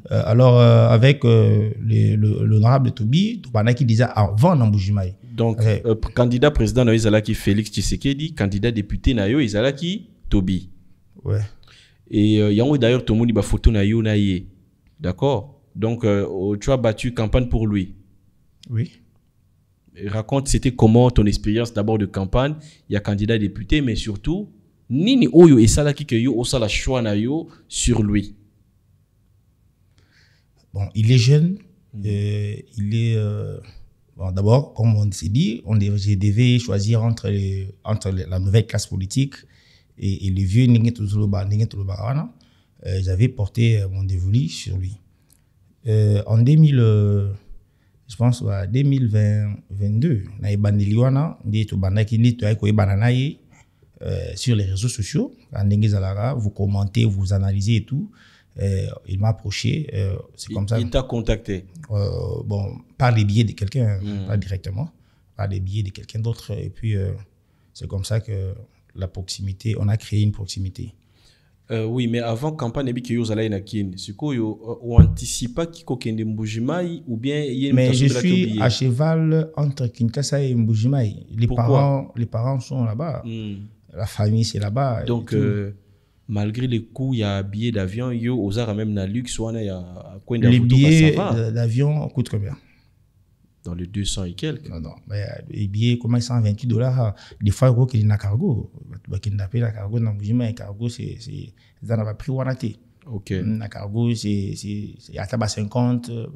Alors, avec l'honorable Tobi, qui disait avant Namboujimaï. Donc, candidat président na Izalaki Félix Tshisekedi, candidat député na yo Izalaki Tobi. Ouais. Et il y a d'ailleurs tout le monde qui a photo na yo na ye. D'accord? Donc, tu as battu campagne pour lui. Oui. Et raconte, c'était comment ton expérience d'abord de campagne, il y a candidat député, mais surtout, nini oyo et ça là qui que yo osala choix na yo sur lui. Bon, il est jeune, il est bon, d'abord, comme on s'est dit, je devais choisir entre la nouvelle classe politique et le vieux j'avais porté mon dévolu sur lui. En 2022, sur les réseaux sociaux, vous commentez, vous analysez et tout. Il m'a approché, c'est comme ça. Il t'a contacté? Bon, par les biais de quelqu'un, pas directement, par les biais de quelqu'un d'autre. Et puis, c'est comme ça que la proximité, on a créé une proximité. Oui, mais avant campagne, c'est quoi, on anticipe qui kokende Mbujimai ou bien mais je suis à cheval entre Kinshasa et Mbujimai. Les parents sont là-bas. La famille, c'est là-bas. Donc, malgré les coûts, il y a billets d'avion, il y a même na luxe, il y a quoi de les billets d'avion coûtent combien? Dans les 200 et quelques. Non, mais les billets, comment $128? Des fois, il y a un cargo. Il y a un cargo dans le cargo, c'est ça n'a pas pris wanaté. Ok. Un cargo, c'est à $50,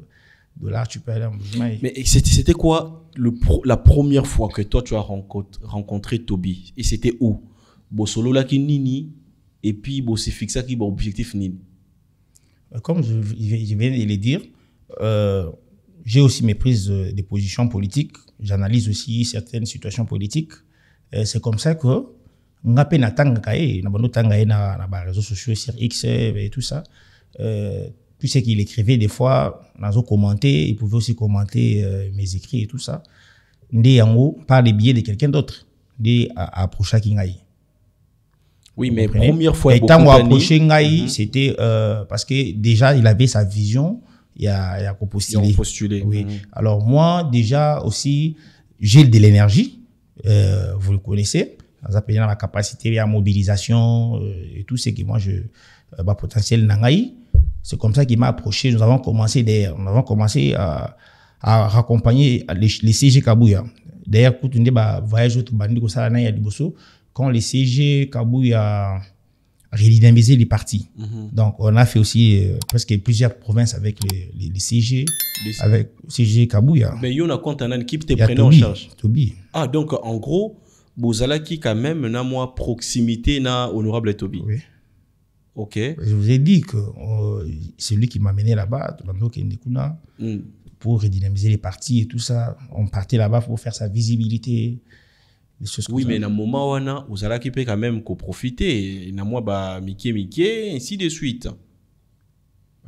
tu peux aller en Mbujimai. Mais c'était quoi la première fois que toi, tu as rencontré Tobi? Et c'était où? Bosolo la ki nini, et puis c'est fixé qui bon objectif nini? Comme je viens de le dire, j'ai aussi mes prises de position politiques. J'analyse aussi certaines situations politiques. C'est comme ça que on a peine à tangaye, na réseaux sociaux sur X et tout ça. Tout ce qu'il écrivait des fois, dans commentaires, il pouvait aussi commenter mes écrits et tout ça. Ndé yango par les biais de quelqu'un d'autre, ndé approcher Kingaï. Oui, mais première fois. Et tant approché Kingaï, c'était parce que déjà il avait sa vision. Il y a postulé. Oui. Alors moi, déjà aussi, j'ai de l'énergie, vous le connaissez, ça peut dire la capacité à mobilisation et tout ce que moi, potentiel nangaï. C'est comme ça qu'il m'a approché. Nous avons commencé à raccompagner les CG Kabouya. D'ailleurs, voyage quand les CG Kabouya redynamiser les partis. Donc, on a fait aussi presque plusieurs provinces avec les CG, avec CG Kabouya. Mais il y a un compte en équipe, tu prenais en charge. Tobi. Ah, donc, en gros, Bozala qui quand même n'a moins proximité na honorable Tobi. Oui. Ok. Je vous ai dit que c'est lui qui m'a mené là-bas, pour redynamiser les partis et tout ça. On partait là-bas pour faire sa visibilité. Oui, mais dans le moment où vous allez quand même profiter, na moi miki ainsi de suite.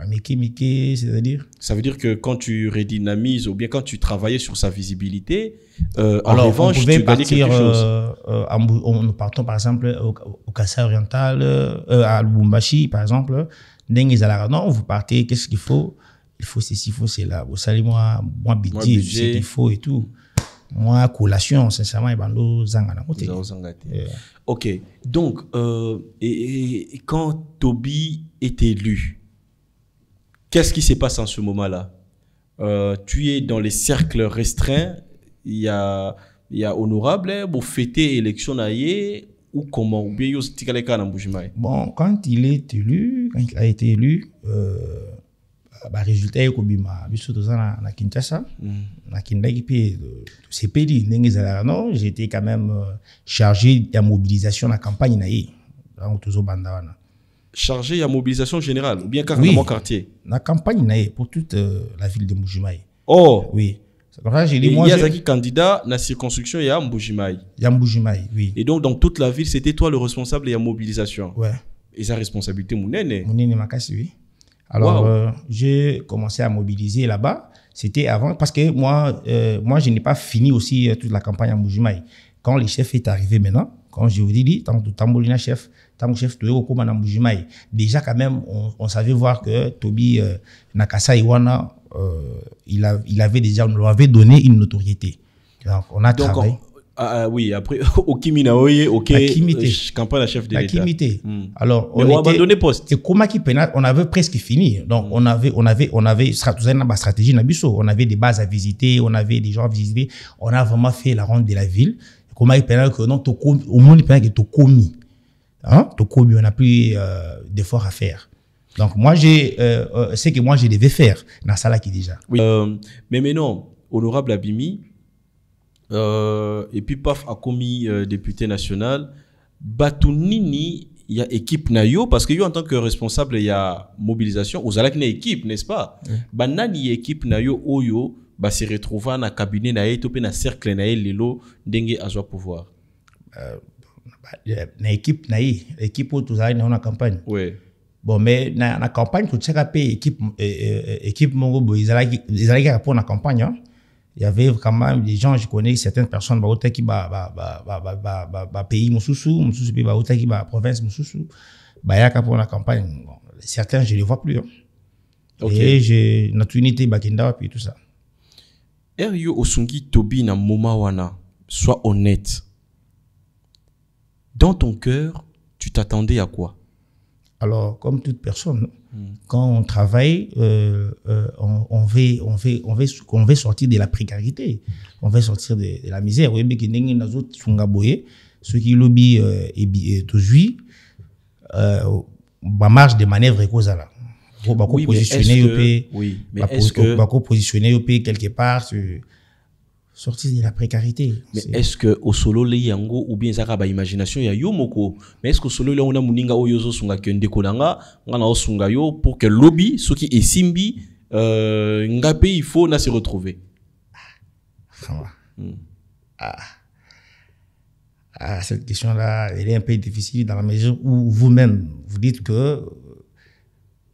Mickey, c'est-à-dire? Ça veut dire que quand tu redynamises ou bien quand tu travaillais sur sa visibilité, en Alors, revanche, on pouvait tu gagnais partir, quelque chose. nous partons par exemple au Kassai oriental, à Lubumbashi par exemple. Non, vous partez, qu'est-ce qu'il faut? Il faut ceci, il faut cela. Vous savez, moi, budget, ce qu'il faut et tout. Moi, collation, sincèrement, Ok, donc, et quand Toby est élu, qu'est-ce qui se passe en ce moment-là? Tu es dans les cercles restreints, il y a honorable, vous fêtez l'élection ou comment? Ou bien bon, quand il a été élu, résultat est na Kinshasa, na Kindaki pe c'est pays non, j'étais quand même chargé de la mobilisation de la campagne naïe dans tout bandana. Chargé à mobilisation générale ou bien carrément quartier? La campagne naïe pour toute la ville de Mbujimayi. Oh oui. J'ai dit, il y a qui candidat dans la circonscription, il y a Mbujimayi. Il y a Mbujimayi, oui. Et donc dans toute la ville, c'était toi le responsable de la mobilisation. Ouais. Et sa responsabilité Mounene. Mounene Makassi, oui. Alors, j'ai commencé à mobiliser là-bas. C'était avant, parce que moi, je n'ai pas fini aussi toute la campagne à Mbujimayi. Quand le chef est arrivé maintenant, quand je vous dis, chef, déjà quand même, on savait voir que Toby Nakasa Iwana, il avait déjà, on lui avait donné une notoriété. Donc, on a travaillé. Oui, après, au Kiminaoye, ok, campagne à chef de l'État. Alors, on a abandonné poste. Et comment on avait presque fini. Donc, on avait stratégie Nabiso. On avait des bases à visiter, on avait des gens à visiter. On a vraiment fait la ronde de la ville. Comment il pénal que non, au moins il pénal que Tokomi. Hein? Tokomi, on n'a plus d'efforts à faire. Donc, moi, c'est que moi, je devais faire dans ça qui déjà. Oui. Mais maintenant, honorable Abimi, et puis paf a commis député national Batounini, il y a équipe nayo parce que yo en tant que responsable il y a mobilisation aux alak na équipe, n'est-ce pas? Banani équipe nayo oyo ba se retrouver na cabinet na to pe na cercle na lelo ndenge azwa pouvoir. Na équipe où tous allez dans la campagne. Oui. Bon, mais na campagne tout ça équipe mongo bo ils allaient pour la campagne hein. Il y avait quand même des gens, je connais certaines personnes qui pays Moussoussou qui province Moussoussou pour la campagne. Certains je les vois plus. Hein. Okay. Et j'ai notre unité Bakinda puis tout ça. Erio Osungi Toby na moma wana, sois honnête. Dans ton cœur, tu t'attendais à quoi? Alors, comme toute personne, quand on travaille, on veut sortir de la précarité, on veut sortir de la misère. Oui, mais qu'il y a des autres ceux qui lobby et toujours, marge de manœuvre et cause là. Oui, mais est-ce que positionner quelque part sortir de la précarité. Mais est-ce que au solo le yango ou bien zaka ba imagination ya yo moko? Mais est-ce que au solo le on a muninga oyozo sunga kende kolanga ngana osunga yo pour que lobby ce qui est simbi ngape il faut na se retrouver. Cette question là elle est un peu difficile dans la mesure où vous-même vous dites que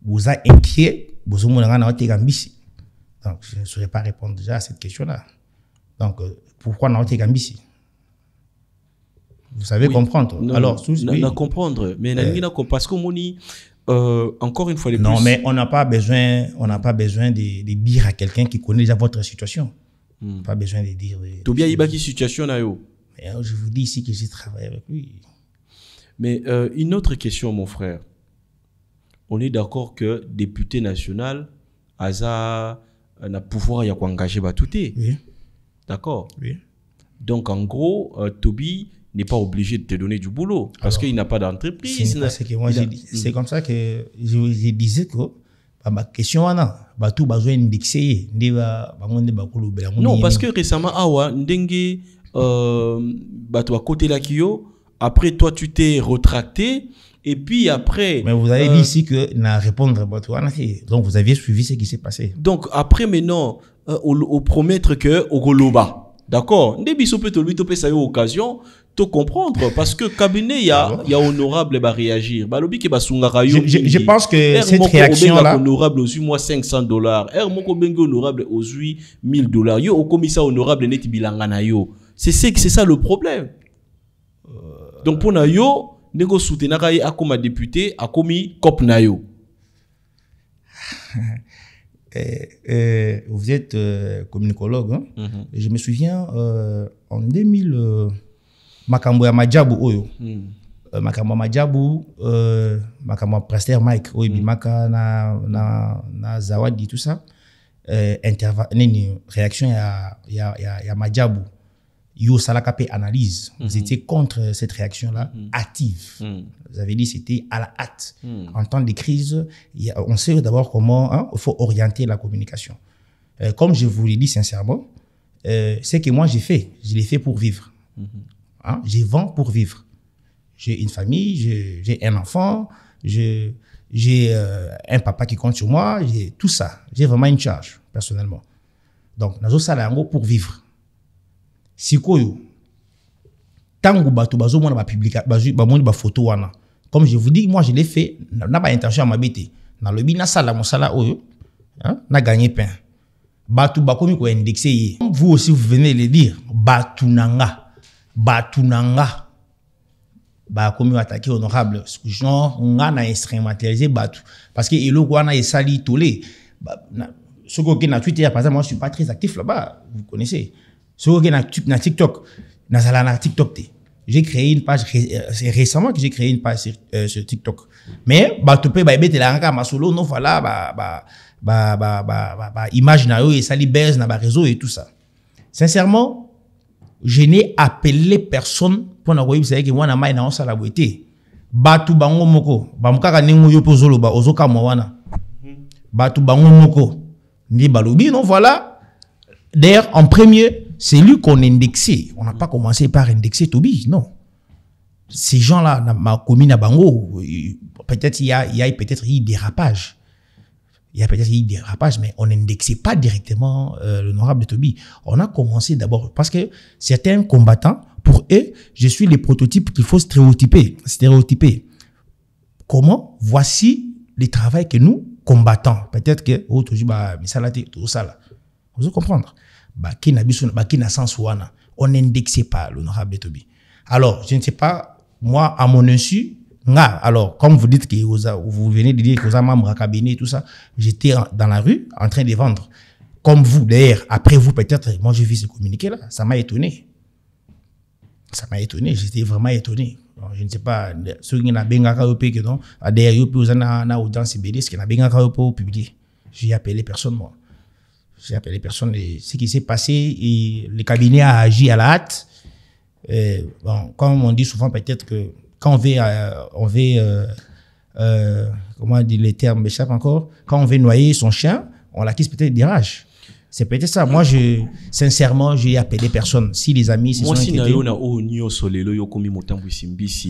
vous êtes inquiet vous monanga na otegambisi. Donc je ne saurais pas répondre déjà à cette question là. Donc, pourquoi n'a pas ici? Vous savez comprendre. Non, alors, comprendre. Mais parce que encore une fois de plus. Non, mais on n'a pas besoin de dire à quelqu'un qui connaît déjà votre situation. Pas besoin de dire. Tout bien, il y a une situation là. Je vous dis ici que j'ai travaillé avec lui. Mais une autre question, mon frère. On est d'accord que député national, Aza n'a pouvoir à engager Batouté. Oui. D'accord. Oui. Donc, en gros, Toby n'est pas obligé de te donner du boulot parce qu'il n'a pas d'entreprise. C'est comme ça que je disais que ma question est tout besoin d'indexer. Non, parce que récemment, ndenge à côté la Kyo, après toi, tu t'es retracté. Et puis après... Mais vous avez dit ici que n'a répondre donc vous aviez suivi ce qui s'est passé. Donc après maintenant, au promettre que au Goloba, d'accord? Ndebiso peut lui toper ça occasion, te comprendre parce que cabinet il y a honorable va réagir balobi ke basungaka yo je pense que cette réaction là honorable aux moi $500 moko bengi honorable aux $1000 yo au commissaire honorable net bilanga na yo c'est ça le problème donc pour na yo nego soutenaka ye akoma député akomi cop na yo. Vous êtes communicologue, hein? Je me souviens en 2000 makambo ya majabu oyo makambo ya majabu makambo ya Pasteur Mike oyo bimaka na zawadi tout ça réaction ya majabu yo salaka pe analyse vous étiez contre cette réaction là active vous avez dit c'était à la hâte en temps de crise on sait d'abord comment il faut orienter la communication comme je vous l'ai dit sincèrement c'est que moi je l'ai fait pour vivre je vends pour vivre j'ai une famille j'ai un enfant j'ai un papa qui compte sur moi j'ai tout ça j'ai vraiment une charge personnellement donc nazo sala yango pour vivre sikoyo tango bato bazomona ba publica ba photo wana comme je vous dis moi je l'ai fait na ba intention à mabete na lobi na sala mosala oyo na gagner pain bato bakomi ko indexer vous aussi vous venez le dire batunanga ba komi attaquer honorable genre nga na instrumentaliser bato parce que eloko wana esali tolé ce que na Twitter par exemple moi je suis pas très actif là-bas vous connaissez ce que na TikTok na TikTok j'ai créé une page c'est récemment que j'ai créé une page sur TikTok mais bato pe ba ebete la nga masolo no voilà ba image na yo esali buzz na ba réseau et tout ça sincèrement je n'ai appelé personne pour na koyebisa que moi na mai na osala boité batu bango moko bamukaka nengo yo pozolo ba ozoka mwana batu bango moko ni balobi non voilà d'ailleurs en premier c'est lui qu'on indexait on n'a pas commencé par indexer Toby non ces gens là ma commune à bango peut-être il y a peut-être eu dérapage mais on n'indexait pas directement l'honorable Toby. On a commencé d'abord parce que certains combattants, pour eux, je suis les prototypes qu'il faut stéréotyper. Comment? Voici le travail que nous combattons. Peut-être que vous comprendre. On n'indexait pas l'honorable Toby. Alors, je ne sais pas, moi, à mon insu, alors, comme vous dites que vous venez de dire que vous avez membre à cabinet et tout ça, j'étais dans la rue en train de vendre. Comme vous, d'ailleurs, après vous, peut-être, moi j'ai vu ce communiqué là, ça m'a étonné. J'étais vraiment étonné. Donc, je ne sais pas, ceux qui n'ont pas que non, d'ailleurs, vous avez audience BD, ce qui n'a pas publié. J'ai appelé personne, moi. J'ai appelé personne. Ce qui s'est passé, et le cabinet a agi à la hâte. Bon, comme on dit souvent, peut-être que quand on veut comment dire les termes m'échappent encore, quand on veut noyer son chien, on l'acquise peut-être des rages. C'est peut-être ça. Moi, sincèrement, j'ai appelé personne. Si les amis se sont inquiétés.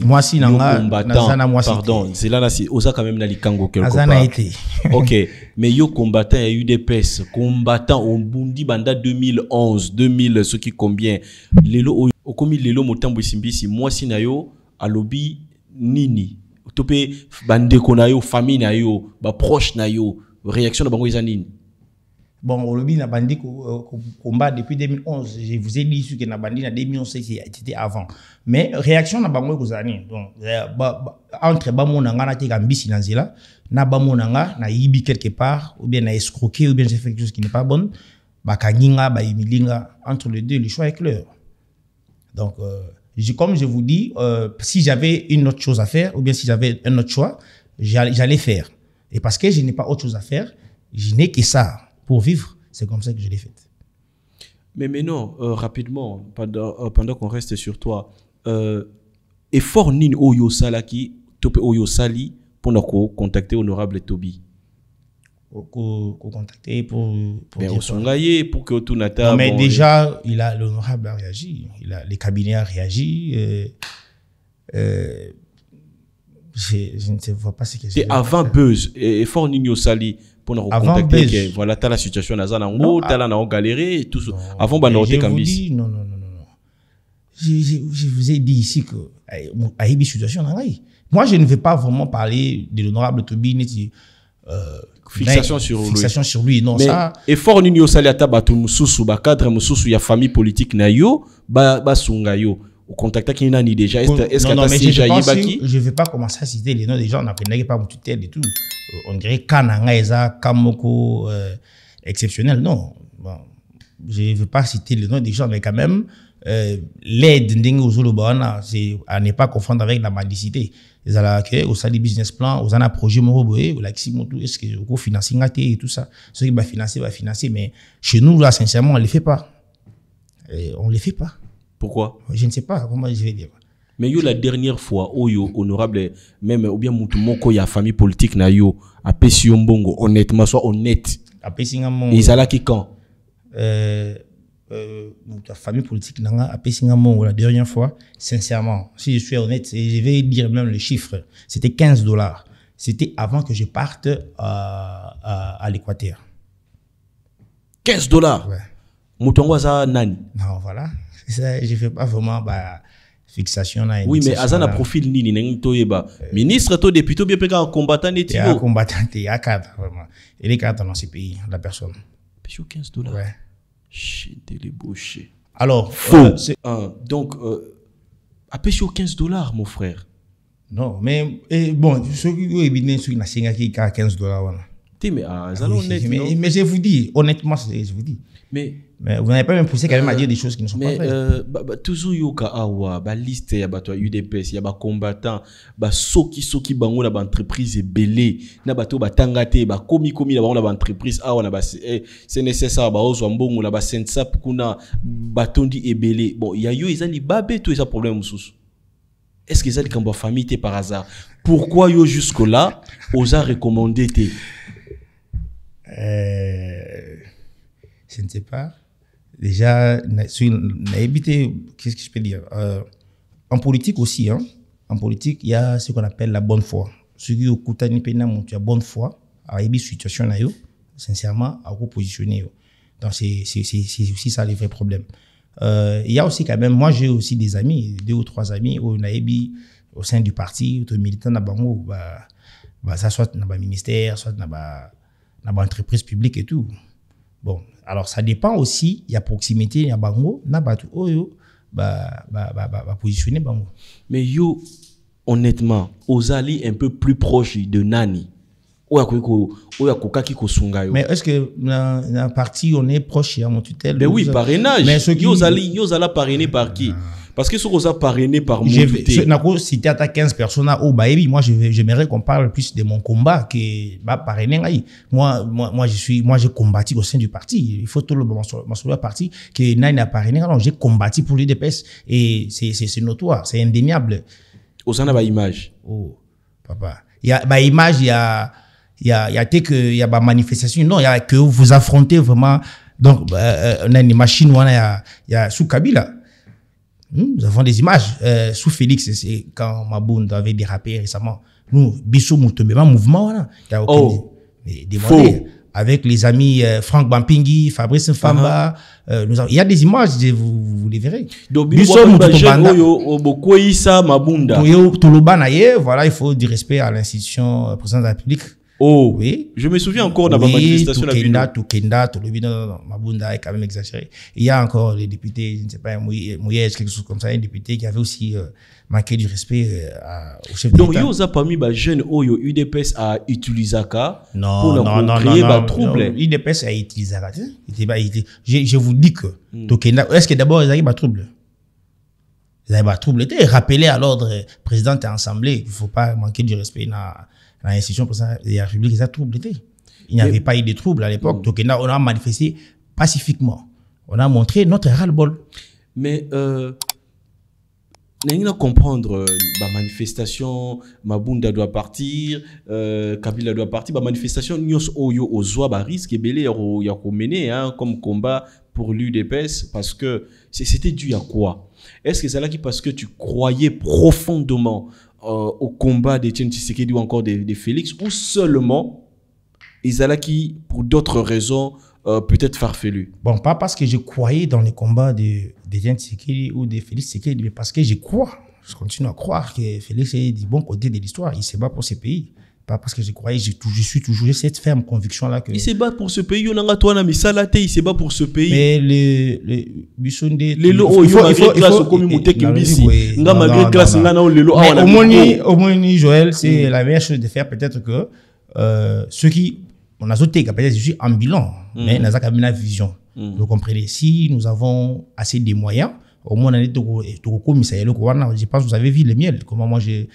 Moi, si pardon, c'est là, osa quand même na likango quelque part. Ok, mais yo combattant, il y a eu des pèses. Combattant au Bundi Banda 2011, 2000, ce qui combien. Lelo, au komi lelo motambo simbisi. Moi, si na yo, alobi nini. Topé bandeko na yo, famille na yo, ba proche na yo. Réaction de bango isa nini. Bon, au lobby n'a bandit combat depuis 2011. Je vous ai dit ce que n'a bandit en 2011, c'était avant. Mais réaction n'a pas moi que donc entre bamonanga na tika mbisi nanzela, na bamonanga na yibi quelque part ou bien na escroqué ou bien j'ai fait quelque chose qui n'est pas bon, ba kaninga ba imilinga entre les deux le choix est clair. Donc comme je vous dis, si j'avais une autre chose à faire ou bien si j'avais un autre choix, j'allais faire. Et parce que je n'ai pas autre chose à faire, je n'ai que ça. Pour vivre, c'est comme ça que je l'ai fait. Mais non, rapidement, pendant qu'on reste sur toi, effort nin oyo salaki, tope oyo sali pour nous contacter honorable Toby. Contacter pour dire pour que tout n'ata. Non, mais bon, déjà, l'honorable a réagi, les cabinets a réagi. Je ne sais pas ce que c'est. Avant buzz, effort nin yo sali. Pour nous contacter, voilà, t'as la situation, t'as la galéré, tout ça. Avant, bah, non. je vous ai dit ici que à une situation, moi, je ne vais pas vraiment parler de l'honorable Tobi, fixation sur lui. Non, mais ça. Effort n'union saliata batu mususu, ba cadre mususu, ya famille politique na yo, ba sunga yo. Au contact qui nani déjà. Est-ce que je ne vais pas commencer à citer les noms des gens, on n'apprenait pas mon tutelle et tout. On dirait Kananga, Eza, Kamoko, exceptionnel. Non. Bon, je ne veux pas citer les noms des gens, mais quand même, l'aide c'est à ne pas confondre avec la mendicité. Ils ont au sein du business plan, ils ont un projet moroboé, est-ce que vous financez et tout ça. Ceux qui vont financer, mais chez nous, là, sincèrement, on ne les fait pas. On ne les fait pas. Pourquoi? Je ne sais pas comment je vais dire. Mais yo la dernière fois, yo honorable, même ou bien moutumoko ya famille politique na yo, a pesi mbongo, honnêtement, soit honnête. A pesi mbongo. Ils allaient qui quand? La famille politique nanga a pesi mbongo la dernière fois, sincèrement, si je suis honnête, je vais dire même le chiffre, c'était $15. C'était avant que je parte à l'Équateur. $15? Ouais. Moutongo za nani? Non, voilà. Ça, je ne fais pas vraiment fixation. Oui, mais Azana profil nini n'entoyeba. Ministre, toi député, bien péga combattant et tu es combattant, il y a cadre vraiment. Il est cadre dans ces pays, la personne. Pêche $15. Ouais. Chut, débauché. Alors, faux. Donc, à pêche $15, mon frère. Non, mais bon, ceux qui ont ceux qui n'ont pas $15. Mais je vous dis, honnêtement, je vous dis. Mais vous n'avez pas même poussé quand même à dire des choses qui ne sont pas vraies. Toujours yoka awa, liste ya bato UDPS, ya ba combattant, soki bango na ba entreprise belé, na bato batangate, ba komi na bango na ba entreprise awa na ba c'est nécessaire ba ozo mbongo na ba sensa kuna batondi ebelé. Bon, ya yo ezali babé tout ça problème mususu. Est-ce que ezali kambo famille té par hasard? Pourquoi yo jusque là osa recommander té? Je ne sais pas. Déjà, qu'est-ce que je peux dire? En politique aussi, hein. En politique, il y a ce qu'on appelle la bonne foi. Ceux qui ont la bonne foi, à une situation, sincèrement, à repositionner. Donc, c'est aussi ça le vrai problème. Il y a aussi quand même, moi j'ai aussi des amis, 2 ou 3 amis, au sein du parti, au militant de Bango, ça soit dans le ministère, soit dans l'entreprise publique et tout. Bon, alors ça dépend aussi, il y a proximité, il y a Bango, il y a Batu, positionner Bango. Mais yo, honnêtement, Ozali un peu plus proche de Nani. Mais est-ce que dans la partie on est proche à mon tutelle? Ben oui, parrainage. Mais ceux qui Yozala parrainé par qui? Parce que ce qu'on a parrainé par mon tutelle. Je cité à 15 personnes au Baébi. Moi, j'aimerais qu'on parle plus de mon combat que parrainé. Moi, j'ai combattu au sein du parti. Il faut tout le parti que Nani a parrainé. Alors, j'ai combattu pour l'UDPS et c'est notoire, c'est indéniable. Au sein de la image. Oh, papa. Il y a image, il y a des manifestations. Non, il y a que vous affrontez vraiment. Donc, on a une machine, il y a sous Kabila. Nous avons des images. Sous Félix, c'est quand Mabounda avait dérapé récemment. Nous, Bissou Moutombe, un mouvement, voilà. Avec les amis Franck Bampingui, Fabrice Mfamba. Il y a des images, vous les verrez. Bissou Moutombe, Mabunda. Voilà, il faut du respect à l'institution présidente de la République. Oh, oui. Je me souviens encore de la manifestation. Toukenda, Mabunda est quand même exagéré. Il y a encore les députés, je ne sais pas, Mouyej, quelque chose comme ça, un député qui avait aussi manqué du respect au chef d'État. Donc, il y a parmi les jeunes Oyo UDPS à utiliser pour créer des troubles. UDPS a utilisé ça. Je vous dis que Toukenda, est-ce que d'abord, ils avaient des troubles? Ils avaient des troubles. Rappelez à l'ordre président et assemblée qu'il ne faut pas manquer du respect dans l'institution présidentielle de la République, ça trouble. Il n'y avait pas eu de troubles à l'époque. Donc, on a manifesté pacifiquement. On a montré notre ras-le-bol. Mais, on a comprendre la manifestation, Mabunda doit partir, Kabila doit partir. La manifestation, nous avons risque et belé comme combat pour l'UDPS parce que c'était dû à quoi? Est-ce que c'est là parce que tu croyais profondément au combat de Etienne Tshisekedi ou encore de Félix, ou seulement ils allaient qui pour d'autres raisons peut-être farfelu. Bon, pas parce que je croyais dans les combats d'Etienne Tshisekedi ou de Félix Tshisekedi, mais parce que je crois, je continue à croire que Félix est du bon côté de l'histoire. Il se bat pour ce pays. Pas parce que je croyais, j'ai cette ferme conviction-là que... Il se bat pour ce pays, il se bat pour ce pays. Mais les Bissonde... Les lots, il faut au moins, Joël, c'est la meilleure chose de faire, peut-être que ceux qui... On a sauté, peut-être je suis ambulant, mais on a une vision. Vous comprenez? Si nous avons assez de moyens, au moins, je pense que vous avez vu les miels, comment moi j'ai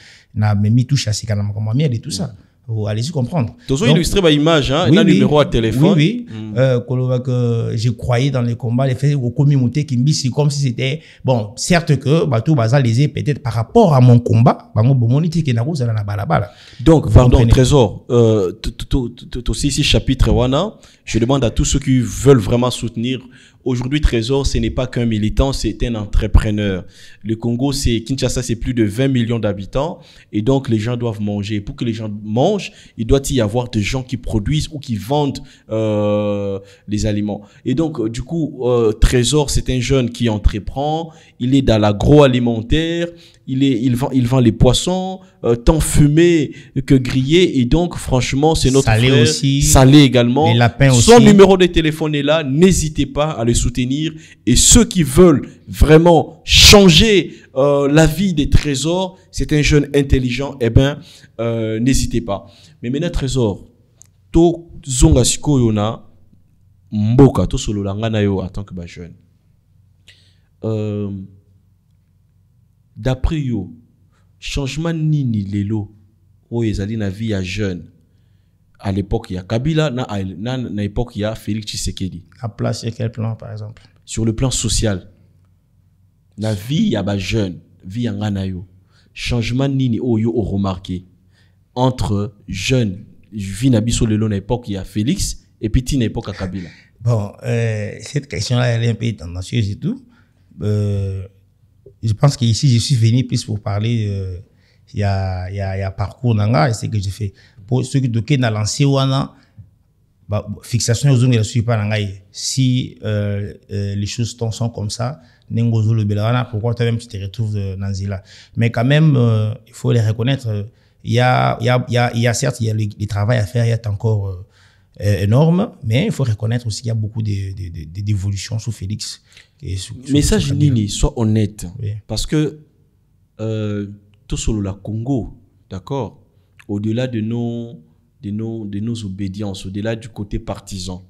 mis touche à ces canaux, comment miel et tout ça. Allez-y comprendre. Tu as illustré ma image, hein, un numéro à téléphone. Oui, je croyais dans les combats, les faits au communauté qui me disent comme si c'était, bon, certes que, tout bazar les peut-être par rapport à mon combat, donc, pardon, Trésor, aussi ici, chapitre 1, je demande à tous ceux qui veulent vraiment soutenir. Aujourd'hui, Trésor, ce n'est pas qu'un militant, c'est un entrepreneur. Le Congo, Kinshasa, c'est plus de 20 millions d'habitants. Et donc, les gens doivent manger. Et pour que les gens mangent, il doit y avoir des gens qui produisent ou qui vendent les aliments. Et donc, du coup, Trésor, c'est un jeune qui entreprend. Il est dans l'agroalimentaire. Il vend les poissons, tant fumés que grillés. Et donc, franchement, c'est notre salé frère. Aussi, salé également. Les lapins Son aussi. numéro de téléphone est là. N'hésitez pas à le soutenir. Et ceux qui veulent vraiment changer la vie des Trésors, c'est un jeune intelligent, eh ben, n'hésitez pas. Mais maintenant, Trésor, to zonga sikoyo na mboka, to solo langana yo en tant que jeune. D'après yo, changement nini lelo o ezali na vie ya jeune. À l'époque, il y a Kabila, na époque, il y a Félix Tshisekedi. À place, sur quel plan, par exemple? Sur le plan social. La vie, il y a jeune, vie en Anayo. Changement nini o yo remarqué entre jeunes, vie na biso lelo na époque, il y a Félix, et puis tina époque à Kabila. Bon, cette question-là, elle est un peu tendancieuse et tout. Je pense qu'ici, je suis venu plus pour parler, il y a parcours nanga, et c'est ce que j'ai fait. Pour ceux qui ont lancé wana, fixation aux ne suis pas nangaï. Si les choses sont comme ça, nengozo le belana, pourquoi toi-même tu te retrouves dans Zila. Mais quand même, il faut les reconnaître. Il y a certes, il y a le travail à faire, il y a encore énorme, mais il faut reconnaître aussi qu'il y a beaucoup d'évolutions sous Félix. Message Nini, sois honnête, oui. Parce que tout solo la Congo, d'accord, au-delà de nos obédiences, au-delà du côté partisan.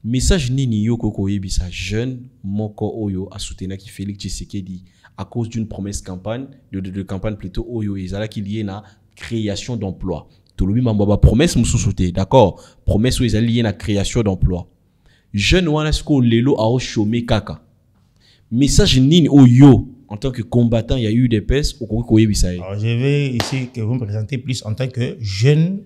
Message Nini yo koko yebisa jeune moko oyo a soutenu qui Félix Tshisekedi à cause d'une promesse campagne de campagne plutôt oyo ezala qui lié na création d'emploi. Tout le monde m'a promesse mususuté, d'accord, promesse oyo ezala lié na création d'emploi. Jeune wana sko lelo a chômé kaka. Message Nini oyo en tant que combattant, il y a eu des pèses au Congo. Alors, je vais ici que vous me présenter plus en tant que jeune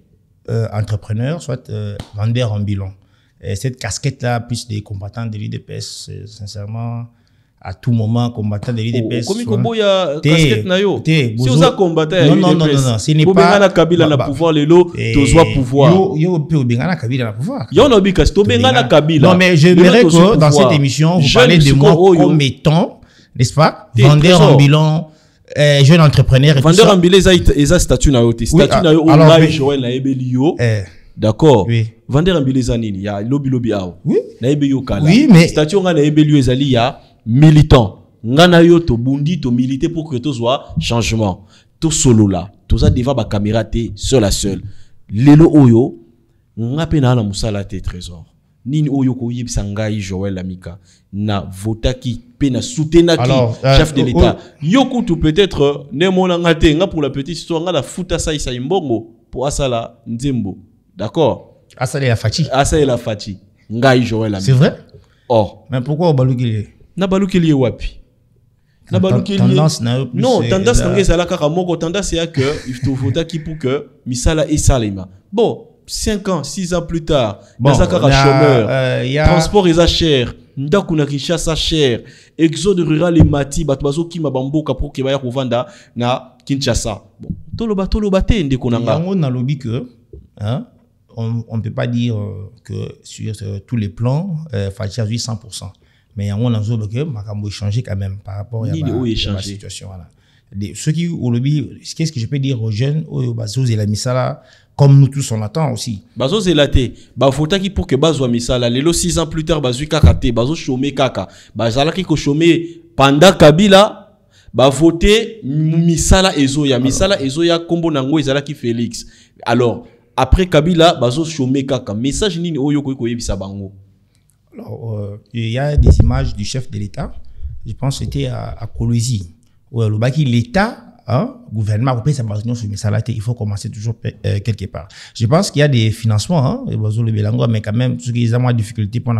entrepreneur, soit vendeur ambulant. Et cette casquette-là, plus des combattants de l'IDPS, sincèrement, à tout moment, combattant de l'IDPS. Comme il y a casquette na yo. Si vous avez combattu à non, ce n'est pas. Bengana Kabila na pouvoir lelo, tozoa pouvoir. Yo peut Bengana Kabila na pouvoir. Yo no bi kas to Bengana Kabila. Non mais je verrais que dans cette émission, vous parlez de moi comme étant, n'est-ce pas, vendeur ambulant, jeune entrepreneur. Vendeur ambulant, ils ont statut na yo. Statut na yo, on Joël na ebelio. D'accord. Oui. Vendeur ambulant nini, il y a lobby ao. Oui. Na ebelio kala. Oui, mais statut on a na ebelio ezali ya militant. Ngana yo to bundi to militer pour que to soit changement. To solo là, to za devant ba caméra te seul à seul. Lelo oyo ngape na na musala te Trésor. Nini oyo ko yebisa ngai Joël Amika na votaki pe na soutenaki chef de l'État. Yoku tu peut-être ne mona ngate nga pour la petite histoire nga la futa sa isa imbongo pour asala nzembo. D'accord? Asala la fachi. Asala la fachi. Ngai Joël Amika. C'est vrai? Oh. Mais pourquoi au balukili? Na balukili wapi? Na balukili. Tendance na plus. Non, tendance na ngeza la kaka moko tendance ya que il faut votaki pour que misala et salima. Bon, 5 ans, 6 ans plus tard, dans un chômeur, transport est cher, ndakuna Kinshasa cher, exode rural et mati, batuazo ki mabamboka pour que baya kovanda na Kinshasa. Bon, toloba te ndekonanga. Yango na lobby que, hein, on ne peut pas dire que sur tous les plans, Fadji a eu 100%. Mais on a un changé quand même par rapport à la situation. Voilà. Ceux qui, qu'est-ce que je peux dire aux jeunes, comme nous tous on attend aussi. Bazo zelate, faut qui pour que bazo misala, lelo 6 ans plus tard bazo kakate, bazo chômé kaka, bazala ki ko chômé pendant Kabila, voter misala ezoya, misala ezoya kombo nango ezala ki Félix. Alors après Kabila, bazo chômé kaka, message nini oyo ko yebisa bango. Alors il y a des images du chef de l'État, je pense que c'était à Kolwezi. Ouais, le baki l'État, gouvernement, il faut commencer toujours quelque part. Je pense qu'il y a des financements, mais quand même, ceux qui ont moins de difficultés pour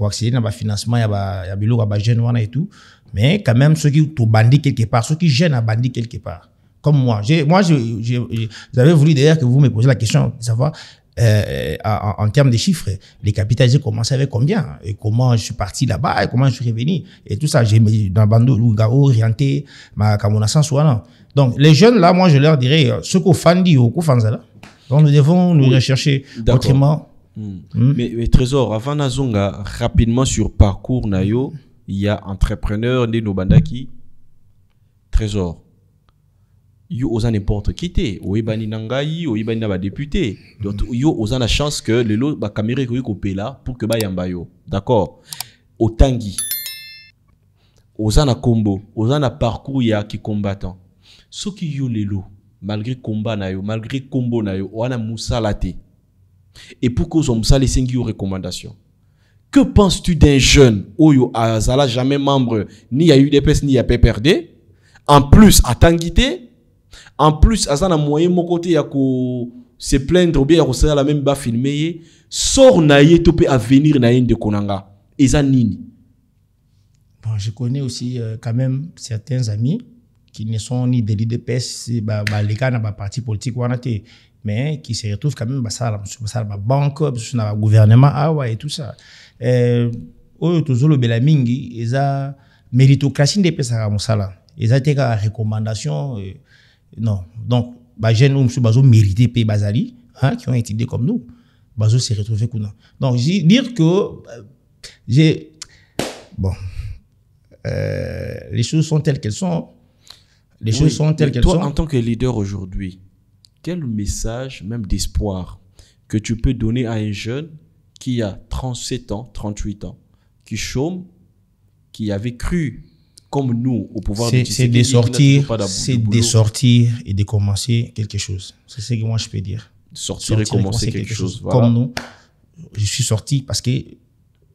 accéder à financement, il y a des jeunes et tout. Mais quand même, ceux qui ont bandit quelque part, ceux qui gênent à bandit quelque part. Comme moi. J'avais voulu d'ailleurs que vous me posiez la question de savoir, en termes de chiffres, les capitales, j'ai commencé avec combien et comment je suis parti là-bas et comment je suis revenu et tout ça. J'ai dans le bando orienté ma sens donc les jeunes là, moi je leur dirais ce qu'on fait dit au là. Donc nous devons nous rechercher autrement. Mais Trésor, avant Nazonga, rapidement sur parcours nayo, il y a entrepreneur de Nobandaki. Trésor. Yo osa n'importe qui t'es, oibani nangai, oibani na ba député. Donc yo osa la chance que le lot ba caméra ko pe là pour que ba yamba yo. D'accord. Otangi. Osa na combo, osa na parcours ya ki combattant. Ce qui yo lelo malgré combat na yo, malgré combo na yo, wana musalate. Et pour que on musale sengi yo recommandation. Que penses-tu d'un jeune oyo azala jamais membre ni à UDPS ni à PPRD? En plus à Tangité. En plus, à un moyen mon côté ya ko se plaindre ou bien ya la même ba filmer sort naie topé à venir na de konanga eza nini. Bon, je connais aussi quand même certains amis qui ne sont ni de l'IDPS les gars na ba parti politique wanate mais qui se retrouvent quand même ba banque na gouvernement et tout ça. Oyo tozolo bela mingi eza méritocratie de pesa musala. Eza teka recommandation non, donc, les jeunes qui ont mérité pays Bazali, qui ont étudié comme nous, Bazo s'est retrouvé comme nous. Donc, dire que bon, les choses sont telles qu'elles sont. Les choses sont telles qu'elles sont. Toi, en tant que leader aujourd'hui, quel message, même d'espoir, que tu peux donner à un jeune qui a 37 ans, 38 ans, qui chôme, qui avait cru comme nous au pouvoir de c'est de sortir, et de commencer quelque chose. C'est ce que moi je peux dire. Sortir et commencer quelque chose. Voilà. Comme nous, je suis sorti parce que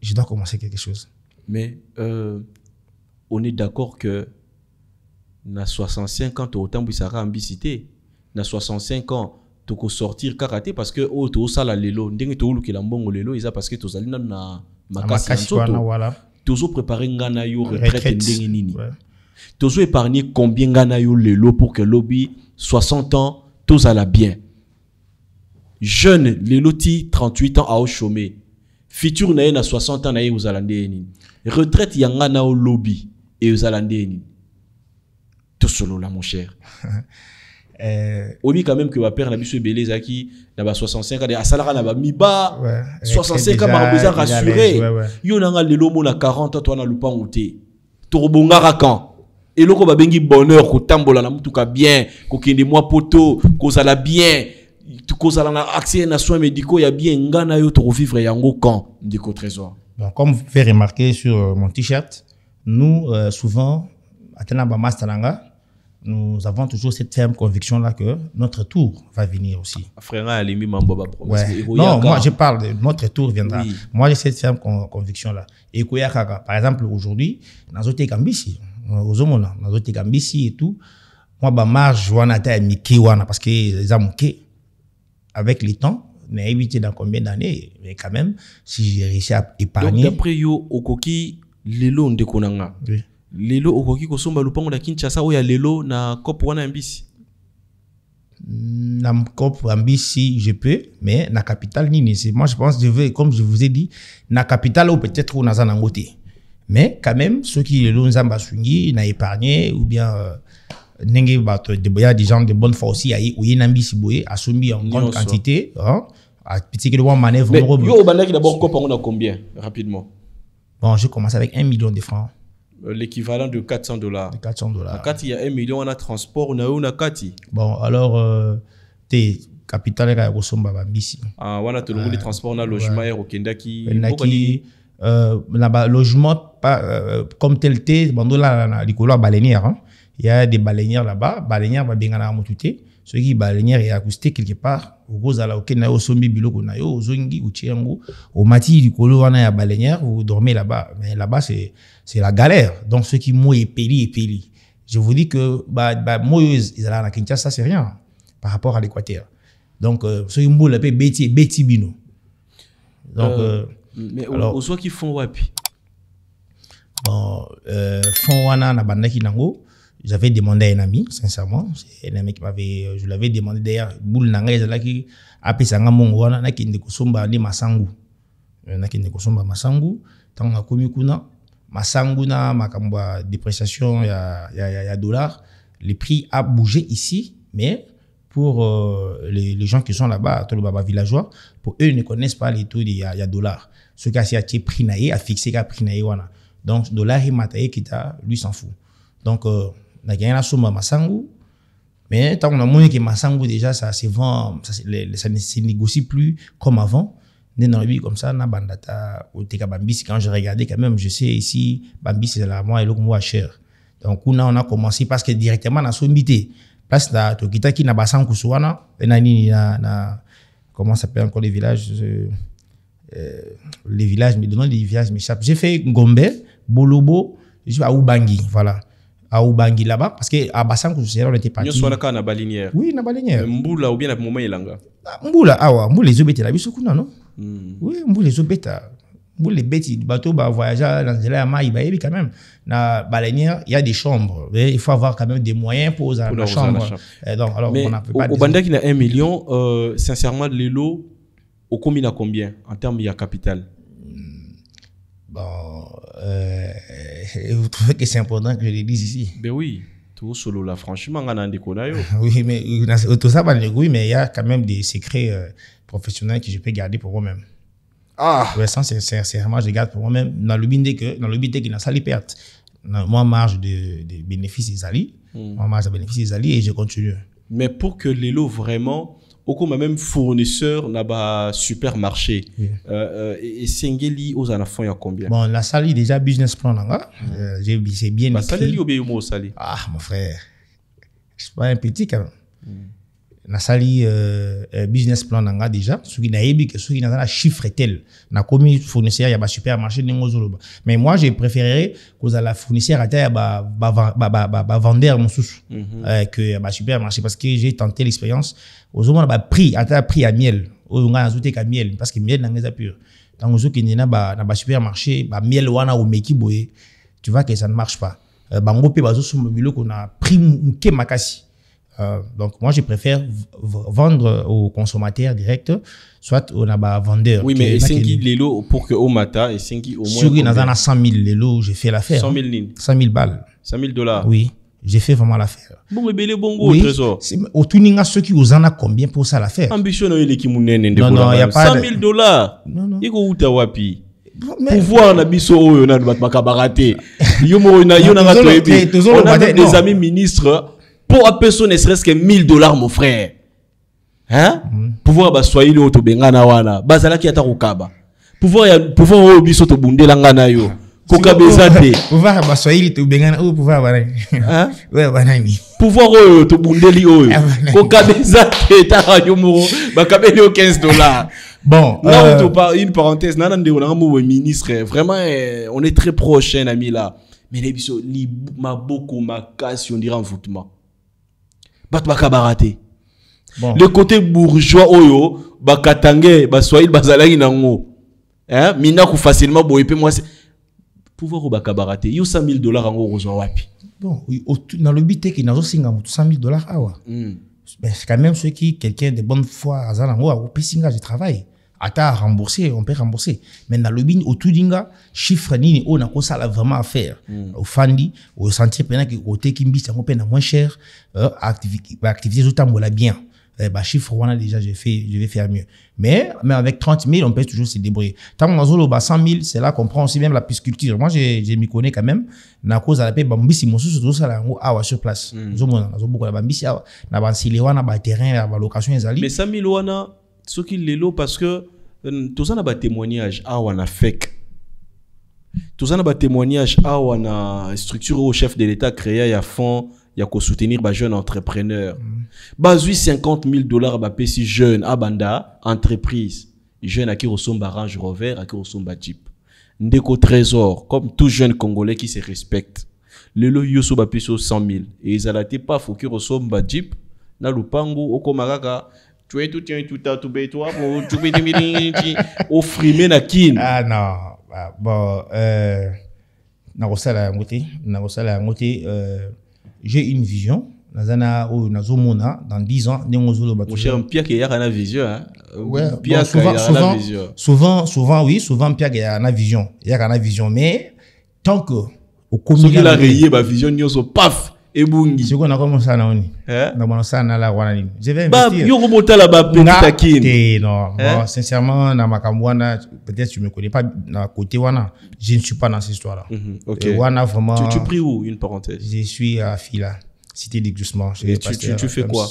je dois commencer quelque chose. Mais on est d'accord que na 65 ans, tu as autant de ambicité. Na 65 ans, tu peux sortir karaté parce que tu as ça la lelo. Ndenge tu as la mbongo lelo, ils parce que tu as na makasi voilà. Tozo préparer ngana yo retraite ndenge nini. Tozo épargner combien ngana yo lelo pour que lobby 60 ans toza la bien. Jeune lelo ti 38 ans à au chômer. Futur na na 60 ans na yo uzalande nini. Retraite ya ngana au lobby et uzalande nini. Tout solo là mon cher. Obi quand même que ma père na biso belé zaki na ba 65 ans à salara na ba miba 65 ans ma besoin rassuré yo nanga lelo mo na 40 ans toi na lupango té torobongara quand et loko ba bengi bonheur ko tambola na mutuka bien ko kende moi poto ko sala bien ko sala na accès na soins médicaux ya bien ngana yo to vivre yango quand ndiko Trésor. Bon, comme vous pouvez remarquer sur mon t-shirt, nous souvent atena ba masteranga nous avons toujours cette ferme conviction-là que notre tour va venir aussi. Frère, ouais. Non, moi je parle de notre tour viendra. Oui. Moi j'ai cette ferme conviction-là. Et par exemple, aujourd'hui, dans notre Gambisi, et tout, moi, ma marge, parce que les amouké, avec le temps, mais évité dans combien d'années, mais quand même, si j'ai réussi à épargner. Donc d'après yo, Okoki, lelo de konanga. Oui. Lelo okoki kosomba lupango na Kinshasa oya lelo na COP wana mbisi. Na COP mbisi je peux, mais na capitale nini c'est moi je pense je veux comme je vous ai dit na capitale ou peut-être on a un côté. Mais quand même ceux qui lelo nzamba sungi na épargné ou bien nenge bato de boya des gens de bonne foi aussi ayi ou yena mbisi boye asombi en grande quantité hein petit que le manœuvre. Mais yo au bandaki d'abord quoi on a combien rapidement? Bon, je commence avec 1 million de francs. L'équivalent de $400. De $400. À Kati, il y a 1 million, on a transport, on a Kati. Bon, alors, t'es capital et Rosomba Bambisi. Ah, on a tout le monde des transports, on a logement, au Kendaki. Là-bas, logement, pas comme tel thé, bon, là, il y a baleinières. Il y a des baleinières là-bas. Baleinières, va bien à Moutouté. Ceux qui baleinières et acoustique quelque part. Au gros, à la Okena, au Sombi, Biloko, Nayo, au Zongi, au Chiango, au Mati, du Kolo, on a baleinière, vous dormez là-bas. Mais là-bas, c'est la galère. Donc, ceux qui mouillent et je vous dis que, moi, ils allaient à Kinshasa, ça, c'est rien. Par rapport à l'Équateur. Donc, ceux qui mouillent, c'est Betty Bino. Donc, mais au soit qui font wapi? Bon, font wana na bandaki nango. J'avais demandé à un ami, sincèrement. C'est un ami qui m'avait, je l'avais demandé d'ailleurs, boule nanga, ils allaient qui appellent ça wana, na ki ndeko somba ni masangu. Na ki ndeko somba masangu. Tant on a commis kuna, masangu na makamba dépréciation, ya dollar. Les prix a bougé ici, mais pour les gens qui sont là-bas, tous les baba villageois, pour eux, ils ne connaissent pas les taux de dollar. Ce qui a été prix naïe, a fixé qu'à prix naïe wana. Donc, dollar, il m'a taillé qui t'a, lui s'en fout. Donc, on a gagné la somme à Massangu. Mais tant qu'on a monnaie que Massangu, déjà, ça se vend, ça ne se négocie plus comme avant. Dans le but comme ça, na bandata, au Teka Bambis, quand je regardais quand même, je sais ici, Bambis, c'est la moi et l'autre moins cher. Donc, on a commencé parce que directement, on a sommité. Place là, Tokita qui n'a pas sans Kousouana, comment ça s'appelle encore les villages, mais le nom des villages m'échappe. J'ai fait Ngombe, Bolobo, je suis à Oubangi, voilà. À Oubangi là-bas, parce qu'à Bassan, on était parti. Nous sommes là, na balinière. Oui, na balinière. Mboula ou bien à moment ilanga. Mboula, Mboula les obétés, la bisokuna, non? Oui, Mboula les obétés. Mboula les bêtes, le bateau, voyager dans la maille, quand même. Na balinière, il y a des chambres. Il faut avoir quand même des moyens pour la chambre. Donc, alors, mais on n'a pas. Au Banda qui a 1 million, sincèrement, les lots, au combien à combien en termes de capital? Bon, vous trouvez que c'est important que je le dise ici? Ben oui, tout solo là, franchement, on a un déconnaille. Oui, mais tout ça, oui, mais il y a quand même des secrets professionnels que je peux garder pour moi-même. Ah! Ouais, ça, sincèrement, je garde pour moi-même. Dans le but qui n'a pas de perte. Moi, marge de bénéfices des alliés. Moi, marge de bénéfices des alliés et je continue. Mais pour que les lots vraiment, au coup, même fournisseur n'a pas supermarché. Oui. Et Sengeli aux enfants, il y a combien? Bon, la salle déjà business plan, c'est bien écrit. La salle, il y a au salle. Ah, mon frère, je suis pas un petit quand même. La salle business plan nanga déjà, ceux qui n'aiment que ceux qui n'ont pas chiffre tel. Na commis fournisseur, il y a pas supermarché n'engozolo. Mais moi, j'ai préféré que la fournisseur à terre vendeur mon sous que bah supermarché parce que j'ai tenté l'expérience. Aux hommes on a prix à miel. On a ajouté qu'à miel parce que miel n'a pas pur. Dans aux autres qui n'a pas supermarché, bah miel wana au meki boye. Tu vois que ça ne marche pas. Bango pe bazo sur mobile qu'on a pris mke makasi. Donc moi je préfère vendre aux consommateurs direct, soit on a un vendeur. Oui, mais 5 les lots pour que au matin et 5 au moins. Sur il y a 100 000 les lots, j'ai fait l'affaire. 100 000 lignes. 100 000 balles. 100 000 $. Oui, j'ai fait vraiment l'affaire. Bon, mais belé bongo au trésor. Au tuning ceux qui vous en a combien pour ça l'affaire? Ambition no ile kimunene ndeko. Non, il y a pas 100 000 $. Non. Iko uta wapi? Pouvoir na biso oyo na bakabarate. Yo mo na yo na ngatoyebi. On a des amis ministres. Pour une personne, ne serait-ce que $1000, mon frère. Hein? Pouvoir baswahili oto bengana wana. Bazala ki ata kokaba. Pouvoir o biso to bundela ngana yo. Kokabezate. Pouvoir baswahili to bengana o pouvoir banani. Hein? Ouais, banani. Pouvoir o to bundeli oyo. Kokabezate ta yo mo bakabeli o $15. Bon, là on une parenthèse, nana ndeko na mo ministre, vraiment on est très proche un ami là. Mais les biso li maboko makasi on dirait envoûtement. Bon. Le côté bourgeois oyo bakatange baswahili bazalaki nango hein mina ku facilement boye pe moi c'est pouvoir bakabarate yo $100 000 ngo rozwa wapi. Bon dans le but qui nazo singa $100 000 awa mais c'est quand même ceux qui quelqu'un de bonne foi azango a pesinga je travaille à rembourser, on peut rembourser. Mais dans le bin, au tout dinga, chiffre nini, on a quoi ça vraiment à faire. Au fandi, au sentir pendant que côté qui mbis, on paie moins cher, activité autant voilà bien. bah, chiffre, on a déjà, je vais faire mieux. Mais avec 30 000, on peut toujours se débrouiller. Tant qu'on a 100 000, c'est là qu'on prend aussi même la pisciculture. Moi, je m'y connais quand même. Na cause à la paix, bambisi, mon sous, tout ça, là, sur place. Nous avons beaucoup de bambisi, na bansili, na ba terrain, na ba location, les mais 100 000 wana, ce qu'il est là, parce que, tout ça, na ba témoignage, wana fake. Tout ça, na ba témoignage, wana structure au chef de l'État créé, il y a fonds, il y a qu'au soutenir les jeunes entrepreneurs. Bazui $50,000 à PC jeune à banda entreprise. Jeune à qui ressemble à Range Rover, à qui ressemble à Jeep. Ndeko Trésor, comme tout jeune Congolais qui se respecte. Le lo yoso ba peso 100 000. Et ils allaient pas faut qu'il ressemble à Jeep. Na lupango okomaraka. Tu es tout à tout bétois pour tout bédimidi offrimer na kin. Ah non. Bon na rosala ngote j'ai une vision. Dans 10 ans, mon cher Pierre qui a une vision. Hein? Ouais, Pierre souvent, oui, souvent Pierre qui a une vision. Il y a une vision, mais tant que au commun. Il a rayé ma vision, il y a paf et bungi. C'est qu'on a commencé à nous. Je vais investir. Yo remonter là-bas petit non, sincèrement, na makamwana, peut-être tu me connais pas na côté wana, je ne suis pas dans cette histoire-là. OK. Wana vraiment. Tu pries où une parenthèse? Je suis à Fila. Cité d'exaucement. Tu fais quoi?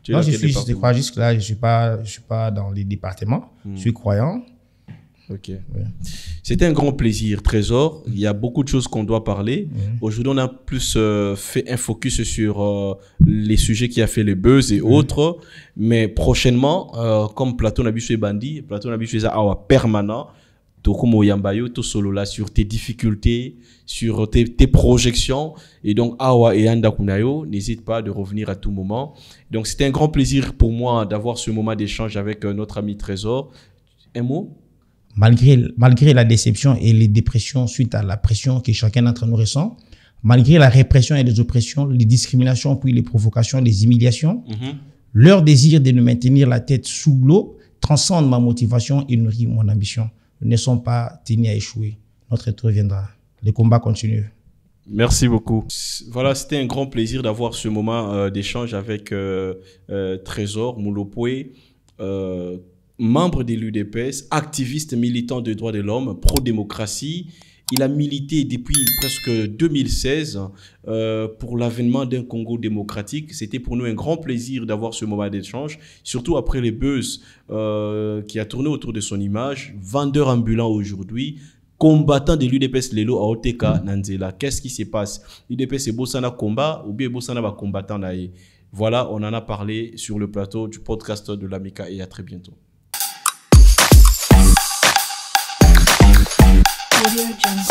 Non, je crois jusque là, je suis pas dans les départements. Je suis croyant. Ok. Ouais. C'était un grand plaisir, Trésor. Il y a beaucoup de choses qu'on doit parler. Aujourd'hui, on a plus fait un focus sur les sujets qui a fait les buzz et autres. Mais prochainement, comme Plateau Nabichou et Bandi, Plateau Nabichou et Awa permanent, Tokumo Yambayo, to solo là sur tes difficultés, sur tes projections. Et donc, Awa et Anda Kunayo, n'hésite pas de revenir à tout moment. Donc, c'était un grand plaisir pour moi d'avoir ce moment d'échange avec notre ami Trésor. Un mot? Malgré la déception et les dépressions suite à la pression que chacun d'entre nous ressent, malgré la répression et les oppressions, les discriminations, puis les provocations, les humiliations, leur désir de nous maintenir la tête sous l'eau transcende ma motivation et nourrit mon ambition. Nous ne sommes pas tenus à échouer. Notre tour viendra. Le combat continue. Merci beaucoup. Voilà, c'était un grand plaisir d'avoir ce moment d'échange avec Trésor Moulopoué, membre de l'UDPS, activiste militant des droits de l'homme, pro-démocratie. Il a milité depuis presque 2016 pour l'avènement d'un Congo démocratique. C'était pour nous un grand plaisir d'avoir ce moment d'échange, surtout après les buzz qui a tourné autour de son image. Vendeur ambulant aujourd'hui, combattant de l'UDPS Lelo à Oteka Nanzela. Qu'est-ce qui se passe? L'UDPS est Bossana combat ou bien Bossana va combattant naïe. Voilà, on en a parlé sur le plateau du podcast de l'Amica et à très bientôt. Audio Jungle.